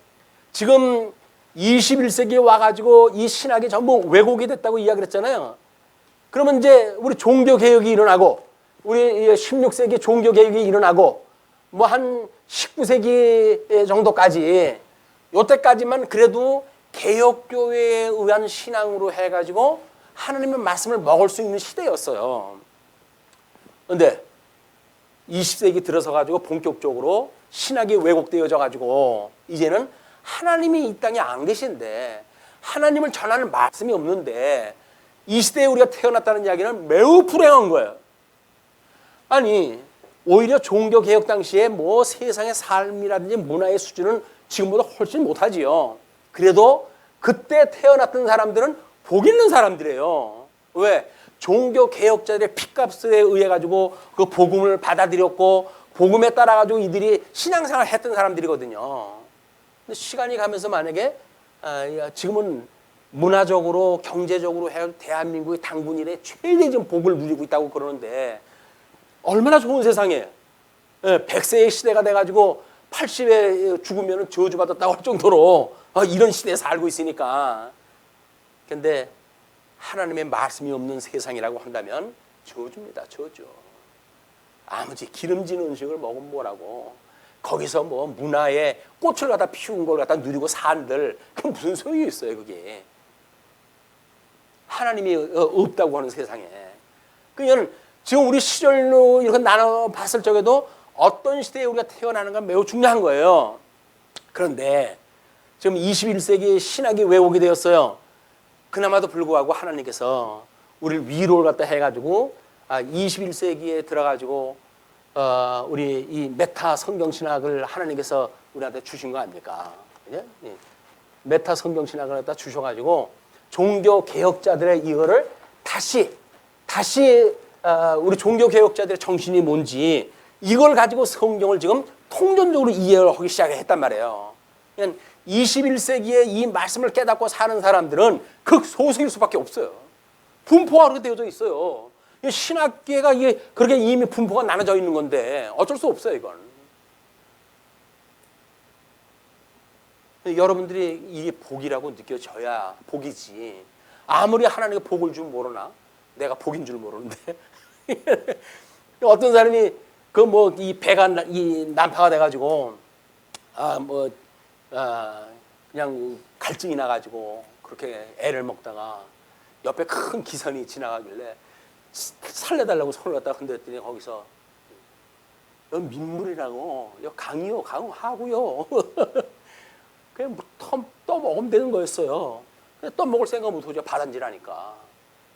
지금 21세기에 와가지고 이 신학이 전부 왜곡이 됐다고 이야기를 했잖아요. 그러면 이제 우리 종교개혁이 일어나고 우리 16세기 종교개혁이 일어나고 뭐 한 19세기 정도까지 요때까지만 그래도 개혁교회에 의한 신앙으로 해가지고 하나님의 말씀을 먹을 수 있는 시대였어요. 그런데 20세기 들어서가지고 본격적으로 신학이 왜곡되어져가지고 이제는 하나님이 이 땅에 안 계신데 하나님을 전하는 말씀이 없는데 이 시대에 우리가 태어났다는 이야기는 매우 불행한 거예요. 아니 오히려 종교개혁 당시에 뭐 세상의 삶이라든지 문화의 수준은 지금보다 훨씬 못하지요. 그래도 그때 태어났던 사람들은 복 있는 사람들이에요. 왜? 종교개혁자들의 피값에 의해 가지고 그 복음을 받아들였고 복음에 따라 가지고 이들이 신앙생활을 했던 사람들이거든요. 근데 시간이 가면서 만약에 지금은 문화적으로 경제적으로 해 대한민국의 당군 이래 최대 지금 복을 누리고 있다고 그러는데 얼마나 좋은 세상이에요. 100세의 시대가 돼가지고 80에 죽으면 저주받았다고 할 정도로 이런 시대에 살고 있으니까. 근데 하나님의 말씀이 없는 세상이라고 한다면 저주입니다. 저주. 아무지 기름진 음식을 먹으면 뭐라고. 거기서 뭐 문화에 꽃을 갖다 피운 걸 갖다 누리고 산들 그 무슨 소용이 있어요 그게. 하나님이 없다고 하는 세상에. 그러니까 지금 우리 시절로 이렇게 나눠 봤을 적에도 어떤 시대에 우리가 태어나는가 매우 중요한 거예요. 그런데 지금 21세기 신학이 왜곡이 되었어요. 그나마도 불구하고 하나님께서 우리를 위로를 갖다 해가지고 21세기에 들어가지고 우리 이 메타 성경신학을 하나님께서 우리한테 주신 거 아닙니까? 예? 메타 성경신학을 갖다 주셔가지고 종교 개혁자들의 이거를 다시 우리 종교 개혁자들의 정신이 뭔지 이걸 가지고 성경을 지금 통전적으로 이해를 하기 시작했단 말이에요. 그러니까 21세기에 이 말씀을 깨닫고 사는 사람들은 극소수일 수밖에 없어요. 분포가 그렇게 되어져 있어요. 신학계가 이게 그렇게 이미 분포가 나눠져 있는 건데 어쩔 수 없어요, 이건. 여러분들이 이게 복이라고 느껴져야 복이지. 아무리 하나님이 복을 줄 모르나? 내가 복인 줄 모르는데. 어떤 사람이 그 뭐 이 배가 이 난파가 돼가지고 그냥 갈증이 나가지고 그렇게 애를 먹다가 옆에 큰 기선이 지나가길래 살려달라고 손을 갖다 흔들었더니 거기서 여기 민물이라고 여기 강이요 강하고요. 그냥 또 먹으면 되는 거였어요. 또 먹을 생각 못하죠. 바단지라니까.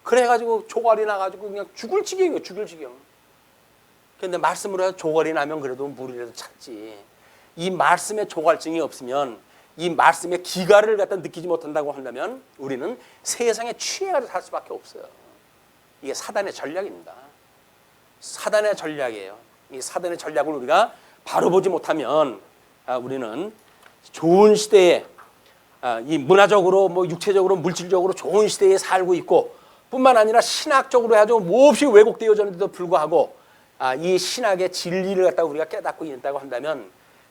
그래가지고 조갈이 나가지고 그냥 죽을 지경이에요. 죽을 지경. 그런데 말씀으로 해서 조갈이 나면 그래도 물이라도 찾지. 이 말씀에 조갈증이 없으면 이 말씀의 기가를 갖다 느끼지 못한다고 한다면 우리는 세상에 취해가지고 살 수밖에 없어요. 이게 사단의 전략입니다. 사단의 전략이에요. 이 사단의 전략을 우리가 바로 보지 못하면 우리는 좋은 시대에 이 문화적으로 뭐 육체적으로 물질적으로 좋은 시대에 살고 있고 뿐만 아니라 신학적으로 해가지고 몹시 왜곡되어졌는데도 불구하고 이 신학의 진리를 갖다가 우리가 깨닫고 있다고 한다면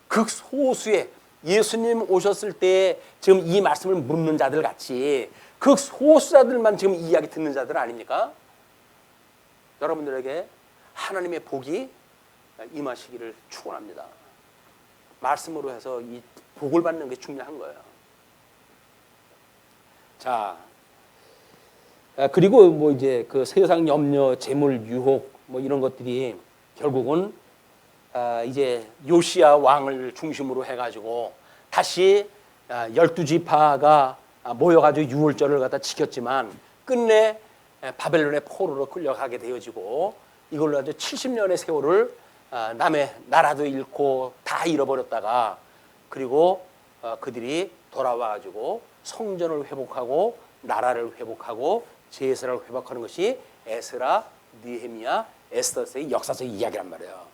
극소수의 예수님 오셨을 때 지금 이 말씀을 묻는 자들 같이 극소수자들만 지금 이 이야기 듣는 자들 아닙니까? 여러분들에게 하나님의 복이 임하시기를 축원합니다. 말씀으로 해서 이 복을 받는 게 중요한 거예요. 자, 그리고 뭐 이제 그 세상 염려, 재물, 유혹 뭐 이런 것들이 결국은 이제 요시야 왕을 중심으로 해가지고 다시 12지파가 모여가지고 유월절을 갖다 지켰지만 끝내 바벨론의 포로로 끌려가게 되어지고 이걸로 아주 70년의 세월을 남의 나라도 잃고 다 잃어버렸다가 그리고 그들이 돌아와가지고 성전을 회복하고 나라를 회복하고 제사를 회복하는 것이 에스라, 느헤미야, 에스더스의 역사적 이야기란 말이에요.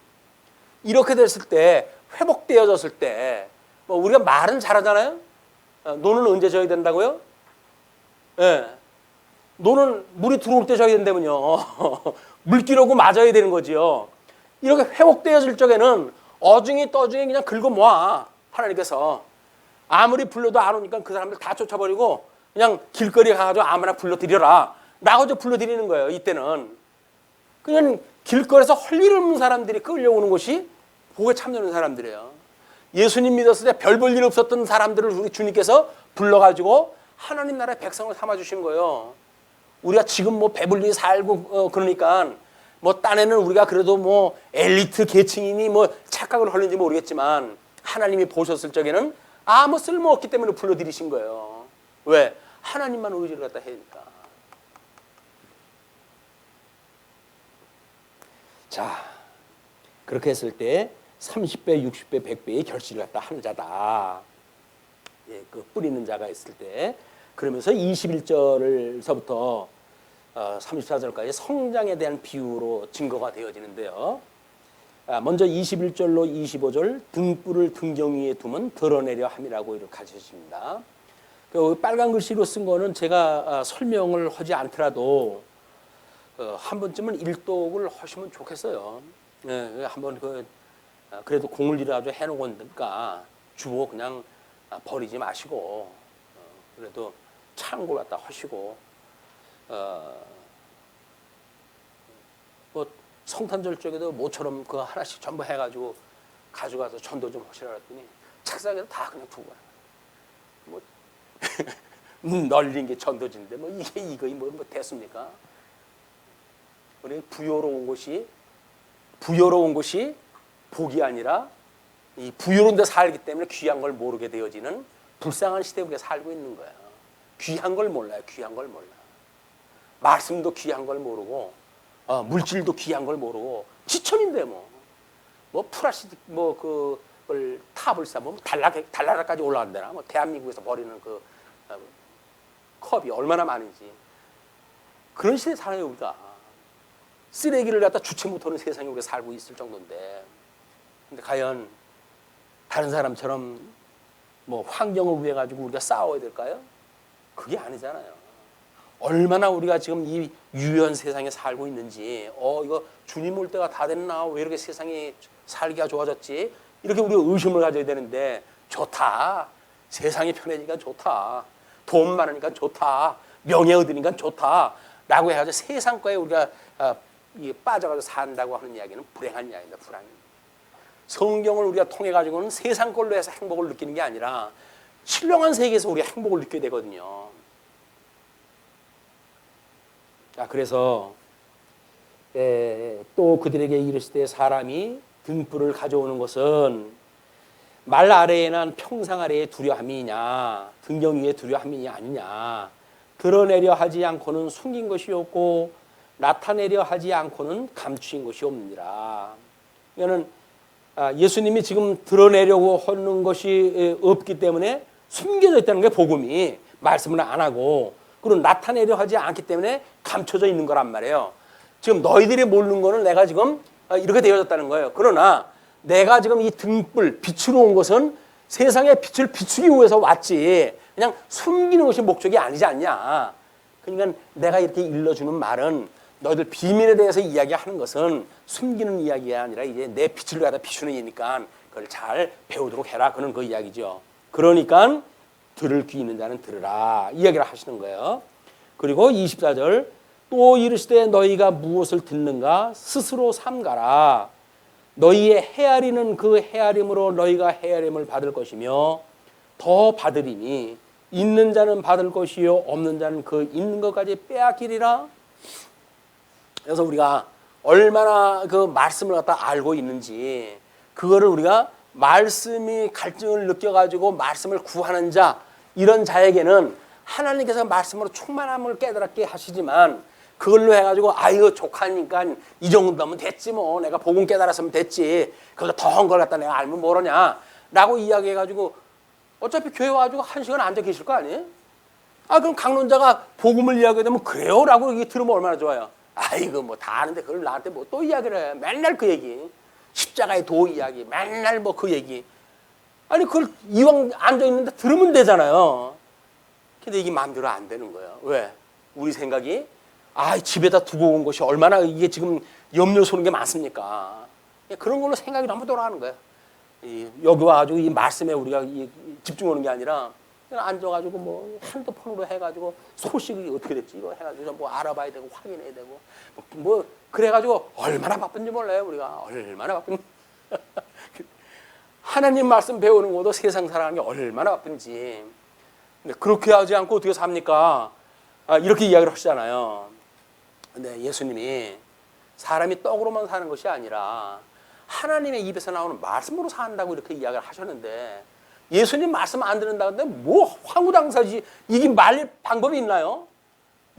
이렇게 됐을 때 회복되어졌을 때 뭐 우리가 말은 잘하잖아요. 노는 언제 져야 된다고요? 예. 노는 물이 들어올 때 져야 된다면요. 물기로고 맞아야 되는 거지요. 이렇게 회복되어질 적에는 어중이 떠중이 그냥 긁어모아 하나님께서 아무리 불러도 안 오니까 그 사람들 다 쫓아버리고 그냥 길거리에 가가지고 아무나 불러드려라 라고 저 불러드리는 거예요. 이때는 그냥 길거리에서 할 일 없는 사람들이 끌려오는 것이 복에 참여하는 사람들이에요. 예수님 믿었을 때 별 볼 일 없었던 사람들을 우리 주님께서 불러가지고 하나님 나라의 백성을 삼아주신 거예요. 우리가 지금 뭐 배불리 살고 그러니까 뭐 딴에는 우리가 그래도 뭐 엘리트 계층이니 뭐 착각을 하는지 모르겠지만 하나님이 보셨을 적에는 아무 쓸모없기 때문에 불러들이신 거예요. 왜? 하나님만 의지를 갖다 해니까. 자, 그렇게 했을 때 30배, 60배, 100배의 결실을 갖다 하는 자다. 예, 그 뿌리는 자가 있을 때 그러면서 21절서부터 34절까지 성장에 대한 비유로 증거가 되어지는데요. 먼저 21절로 25절 등불을 등경 위에 두면 드러내려 함이라고 이렇게 가르쳐집니다. 그 빨간 글씨로 쓴 거는 제가 설명을 하지 않더라도 한 번쯤은 일독을 하시면 좋겠어요. 예, 한번 그래도 공을 들여가지고 해놓은 거니까 주워 그냥 버리지 마시고 그래도 참고 갖다 하시고 뭐 성탄절 쪽에도 모처럼 그 하나씩 전부 해가지고 가져가서 전도 좀 하시라 그랬더니 책상에서 다 그냥 두고 가는 거예요. 뭐 널린 게 전도지인데 뭐 이거이 뭐 됐습니까? 우리 부여로운 것이 복이 아니라 이 부여로운 데 살기 때문에 귀한 걸 모르게 되어지는 불쌍한 시대에 우리가 살고 있는 거예요. 귀한 걸 몰라요. 귀한 걸 몰라. 말씀도 귀한 걸 모르고 물질도 귀한 걸 모르고 지천인데 뭐 플라스틱 뭐 그걸 탑을 쌓으면 달나라까지 올라간다나 뭐 대한민국에서 버리는 그 컵이 얼마나 많은지 그런 시대에 살아요 우리가. 쓰레기를 갖다 주체 못하는 세상에 우리가 살고 있을 정도인데 근데 과연 다른 사람처럼 뭐 환경을 위해 가지고 우리가 싸워야 될까요? 그게 아니잖아요. 얼마나 우리가 지금 이 유연 세상에 살고 있는지 이거 주님 올 때가 다 됐나? 왜 이렇게 세상이 살기가 좋아졌지? 이렇게 우리가 의심을 가져야 되는데 좋다. 세상이 편해지니까 좋다. 돈 많으니까 좋다. 명예 얻으니까 좋다. 라고 해가지고 세상 거에 우리가 빠져가지고 산다고 하는 이야기는 불행한 이야기입니다. 불행. 성경을 우리가 통해 가지고는 세상 걸로 해서 행복을 느끼는 게 아니라 신령한 세계에서 우리가 행복을 느끼게 되거든요. 자, 그래서 또 그들에게 이르실 때 사람이 등불을 가져오는 것은 말 아래에 난 평상 아래에 두려함이냐 등경 위에 두려함이 아니냐 드러내려 하지 않고는 숨긴 것이 없고 나타내려 하지 않고는 감추인 것이 없느니라. 이거는 예수님이 지금 드러내려고 하는 것이 없기 때문에 숨겨져 있다는 게 복음이 말씀을 안 하고 그리고 나타내려 하지 않기 때문에 감춰져 있는 거란 말이에요. 지금 너희들이 모르는 거는 내가 지금 이렇게 되어졌다는 거예요. 그러나 내가 지금 이 등불 빛으로 온 것은 세상에 빛을 비추기 위해서 왔지 그냥 숨기는 것이 목적이 아니지 않냐. 그러니까 내가 이렇게 일러주는 말은 너희들 비밀에 대해서 이야기하는 것은 숨기는 이야기가 아니라 이제 내 빛을 갖다 비추는 이니까 그걸 잘 배우도록 해라. 그는 그 이야기죠. 그러니까 들을 귀 있는 자는 들으라 이야기를 하시는 거예요. 그리고 24절 또 이르시되 너희가 무엇을 듣는가 스스로 삼가라. 너희의 헤아리는 그 헤아림으로 너희가 헤아림을 받을 것이며 더 받으리니 있는 자는 받을 것이요 없는 자는 그 있는 것까지 빼앗기리라. 그래서 우리가 얼마나 그 말씀을 갖다 알고 있는지 그거를 우리가 말씀이 갈증을 느껴가지고 말씀을 구하는 자 이런 자에게는 하나님께서 말씀으로 충만함을 깨달았게 하시지만 그걸로 해가지고 아이고 족하니까 이 정도면 됐지 뭐 내가 복음 깨달았으면 됐지 그거 더한 걸 갖다 내가 알면 모르냐 라고 이야기해가지고 어차피 교회 와가지고 1시간 앉아 계실 거 아니에요? 아 그럼 강론자가 복음을 이야기하면 그래요? 라고 이게 들으면 얼마나 좋아요. 아이고 뭐 다 아는데 그걸 나한테 뭐 또 이야기를 해. 맨날 그 얘기 십자가의 도 이야기 맨날 뭐 그 얘기 아니 그걸 이왕 앉아있는데 들으면 되잖아요. 근데 이게 마음대로 안 되는 거예요. 왜? 우리 생각이 아 집에다 두고 온 것이 얼마나 이게 지금 염려 쏘는 게 많습니까? 그런 걸로 생각이 너무 돌아가는 거예요. 여기 와가지고 이 말씀에 우리가 집중하는 게 아니라 그냥 앉아가지고 뭐 핸드폰으로 해가지고 소식이 어떻게 됐지 이거 해가지고 뭐 알아봐야 되고 확인해야 되고 뭐 그래가지고 얼마나 바쁜지 몰라요. 우리가 얼마나 바쁜지 하나님 말씀 배우는 것도 세상 살아가는 게 얼마나 바쁜지. 근데 그렇게 하지 않고 어떻게 삽니까? 이렇게 이야기를 하시잖아요. 근데 예수님이 사람이 떡으로만 사는 것이 아니라 하나님의 입에서 나오는 말씀으로 산다고 이렇게 이야기를 하셨는데 예수님 말씀 안 듣는다는데 뭐 황후당사지 이게 말 방법이 있나요?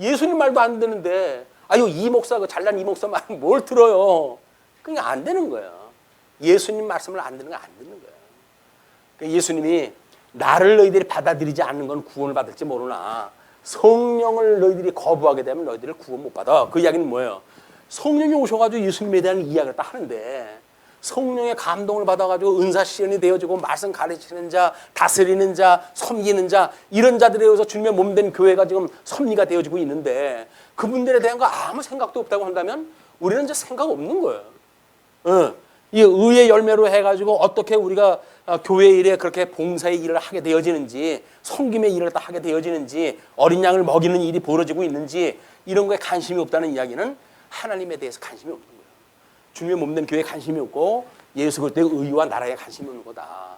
예수님 말도 안 듣는데 아유 이 목사가 잘난 이 목사 말 뭘 들어요? 그게 안 되는 거예요. 예수님 말씀을 안 듣는 거 안 듣는 거예요. 그러니까 예수님이 나를 너희들이 받아들이지 않는 건 구원을 받을지 모르나 성령을 너희들이 거부하게 되면 너희들을 구원 못 받아. 그 이야기는 뭐예요? 성령이 오셔가지고 예수님에 대한 이야기를 딱 하는데 성령의 감동을 받아가지고 은사시연이 되어지고 말씀 가르치는 자, 다스리는 자, 섬기는 자 이런 자들에 의해서 주님의 몸된 교회가 지금 섭리가 되어지고 있는데 그분들에 대한 거 아무 생각도 없다고 한다면 우리는 이제 생각 없는 거예요. 이 의의 열매로 해가지고 어떻게 우리가 교회 일에 그렇게 봉사의 일을 하게 되어지는지 섬김의 일을 다 하게 되어지는지 어린 양을 먹이는 일이 벌어지고 있는지 이런 거에 관심이 없다는 이야기는 하나님에 대해서 관심이 없는 거예요. 주님의 몸된 교회에 관심이 없고 예수 그리스도의 의와 나라에 관심이 없는 거다.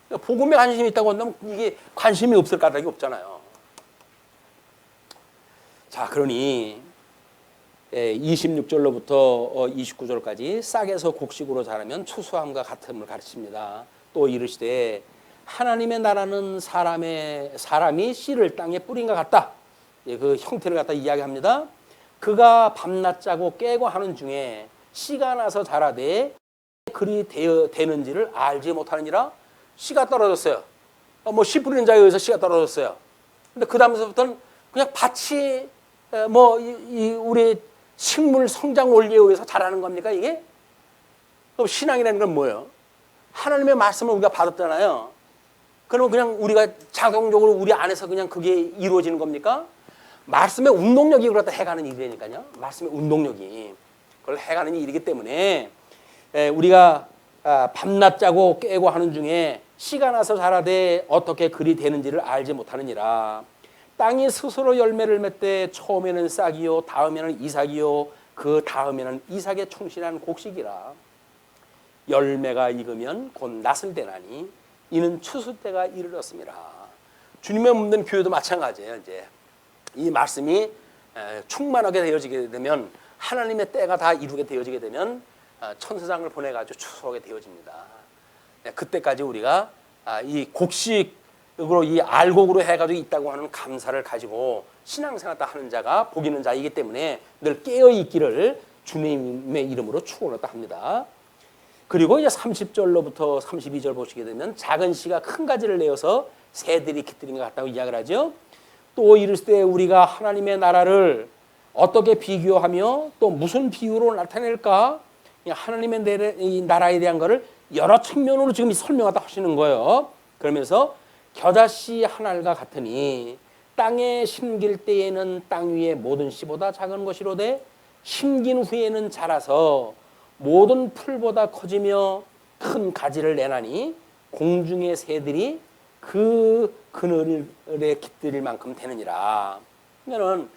그러니까 복음에 관심이 있다고 한다면 이게 관심이 없을 까닭이 없잖아요. 자, 그러니 26절로부터 29절까지 싹에서 곡식으로 자라면 추수함과 같음을 가르칩니다. 또 이르시되 하나님의 나라는 사람이 씨를 땅에 뿌린 것 같다. 그 형태를 갖다 이야기합니다. 그가 밤낮 자고 깨고 하는 중에 씨가 나서 자라되 그리 되는지를 알지 못하느니라. 씨가 떨어졌어요. 뭐 씨 뿌리는 자에 의해서 씨가 떨어졌어요. 근데 그 다음서부터는 그냥 밭이 뭐 우리 식물 성장 원리에 의해서 자라는 겁니까 이게? 그럼 신앙이라는 건 뭐예요? 하나님의 말씀을 우리가 받았잖아요. 그러면 그냥 우리가 자동적으로 우리 안에서 그냥 그게 이루어지는 겁니까? 말씀의 운동력이 그걸 갖다 해가는 일이니까요. 말씀의 운동력이 그걸 해가는 일이기 때문에 우리가 밤낮 자고 깨고 하는 중에 씨가 나서 자라되 어떻게 그리 되는지를 알지 못하느니라. 땅이 스스로 열매를 맺되 처음에는 싹이요 다음에는 이삭이요 그 다음에는 이삭에 충실한 곡식이라. 열매가 익으면 곧 낫을 대나니 이는 추수 때가 이르렀습니다. 주님의 몸된 교회도 마찬가지예요. 이제 이 말씀이 충만하게 되어지게 되면 하나님의 때가 다 이루게 되어지게 되면 천사장을 보내가지고 추수하게 되어집니다. 그때까지 우리가 이 곡식으로 이 알곡으로 해가지고 있다고 하는 감사를 가지고 신앙생활 하는 자가 복 있는 자이기 때문에 늘 깨어 있기를 주님의 이름으로 축원을 합니다. 그리고 이제 30절로부터 32절 보시게 되면 작은 씨가 큰 가지를 내어서 새들이 깃들인 것 같다고 이야기를 하죠. 또 이르시되 우리가 하나님의 나라를 어떻게 비교하며 또 무슨 비유로 나타낼까? 하나님의 나라에 대한 것을 여러 측면으로 지금 설명하다 하시는 거예요. 그러면서 겨자씨 한 알과 같으니 땅에 심길 때에는 땅 위의 모든 씨보다 작은 것이로되 심긴 후에는 자라서 모든 풀보다 커지며 큰 가지를 내나니 공중의 새들이 그 그늘에 깃들일 만큼 되느니라. 그러면은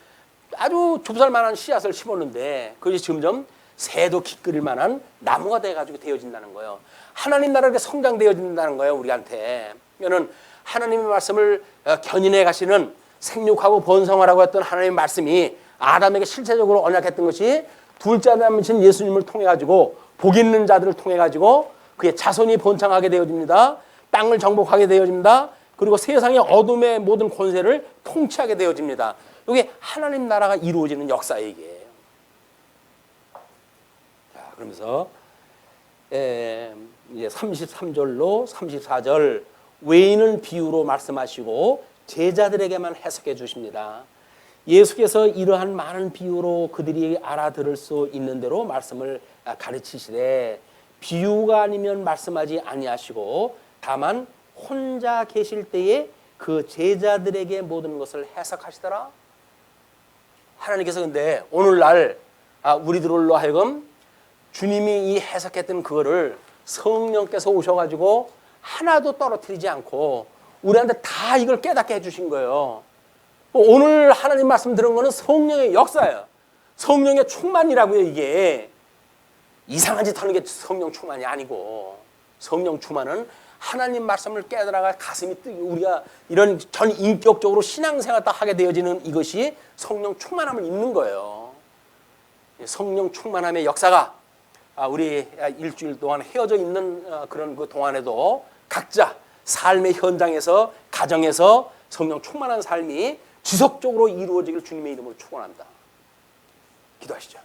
아주 좁쌀만한 씨앗을 심었는데 그것이 점점 새도 깃들일 만한 나무가 돼가지고 되어진다는 거예요. 하나님 나라가 성장되어진다는 거예요, 우리한테. 그러면은 하나님의 말씀을 견인해 가시는 생육하고 번성하라고 했던 하나님의 말씀이 아담에게 실체적으로 언약했던 것이 둘째 아담이신 예수님을 통해 가지고 복 있는 자들을 통해 가지고 그의 자손이 번창하게 되어집니다. 땅을 정복하게 되어집니다. 그리고 세상의 어둠의 모든 권세를 통치하게 되어집니다. 이게 하나님 나라가 이루어지는 역사예요, 이게. 자, 그러면서 이제 33절로 34절 외인은 비유로 말씀하시고 제자들에게만 해석해 주십니다. 예수께서 이러한 많은 비유로 그들이 알아들을 수 있는 대로 말씀을 가르치시되 비유가 아니면 말씀하지 아니하시고 다만 혼자 계실 때에 그 제자들에게 모든 것을 해석하시더라. 하나님께서 근데 오늘날 우리들로 하여금 주님이 이 해석했던 그거를 성령께서 오셔가지고 하나도 떨어뜨리지 않고 우리한테 다 이걸 깨닫게 해주신 거예요. 오늘 하나님 말씀 들은 거는 성령의 역사예요. 성령의 충만이라고요. 이게 이상한 짓 하는 게 성령 충만이 아니고, 성령 충만은 하나님 말씀을 깨달아가 가슴이 뜨게 우리가 이런 전 인격적으로 신앙생활 다 하게 되어지는 이것이 성령 충만함을 입는 거예요. 성령 충만함의 역사가 우리 일주일 동안 헤어져 있는 그런 그 동안에도 각자 삶의 현장에서 가정에서 성령 충만한 삶이 지속적으로 이루어지길 주님의 이름으로 축원합니다. 기도하시죠.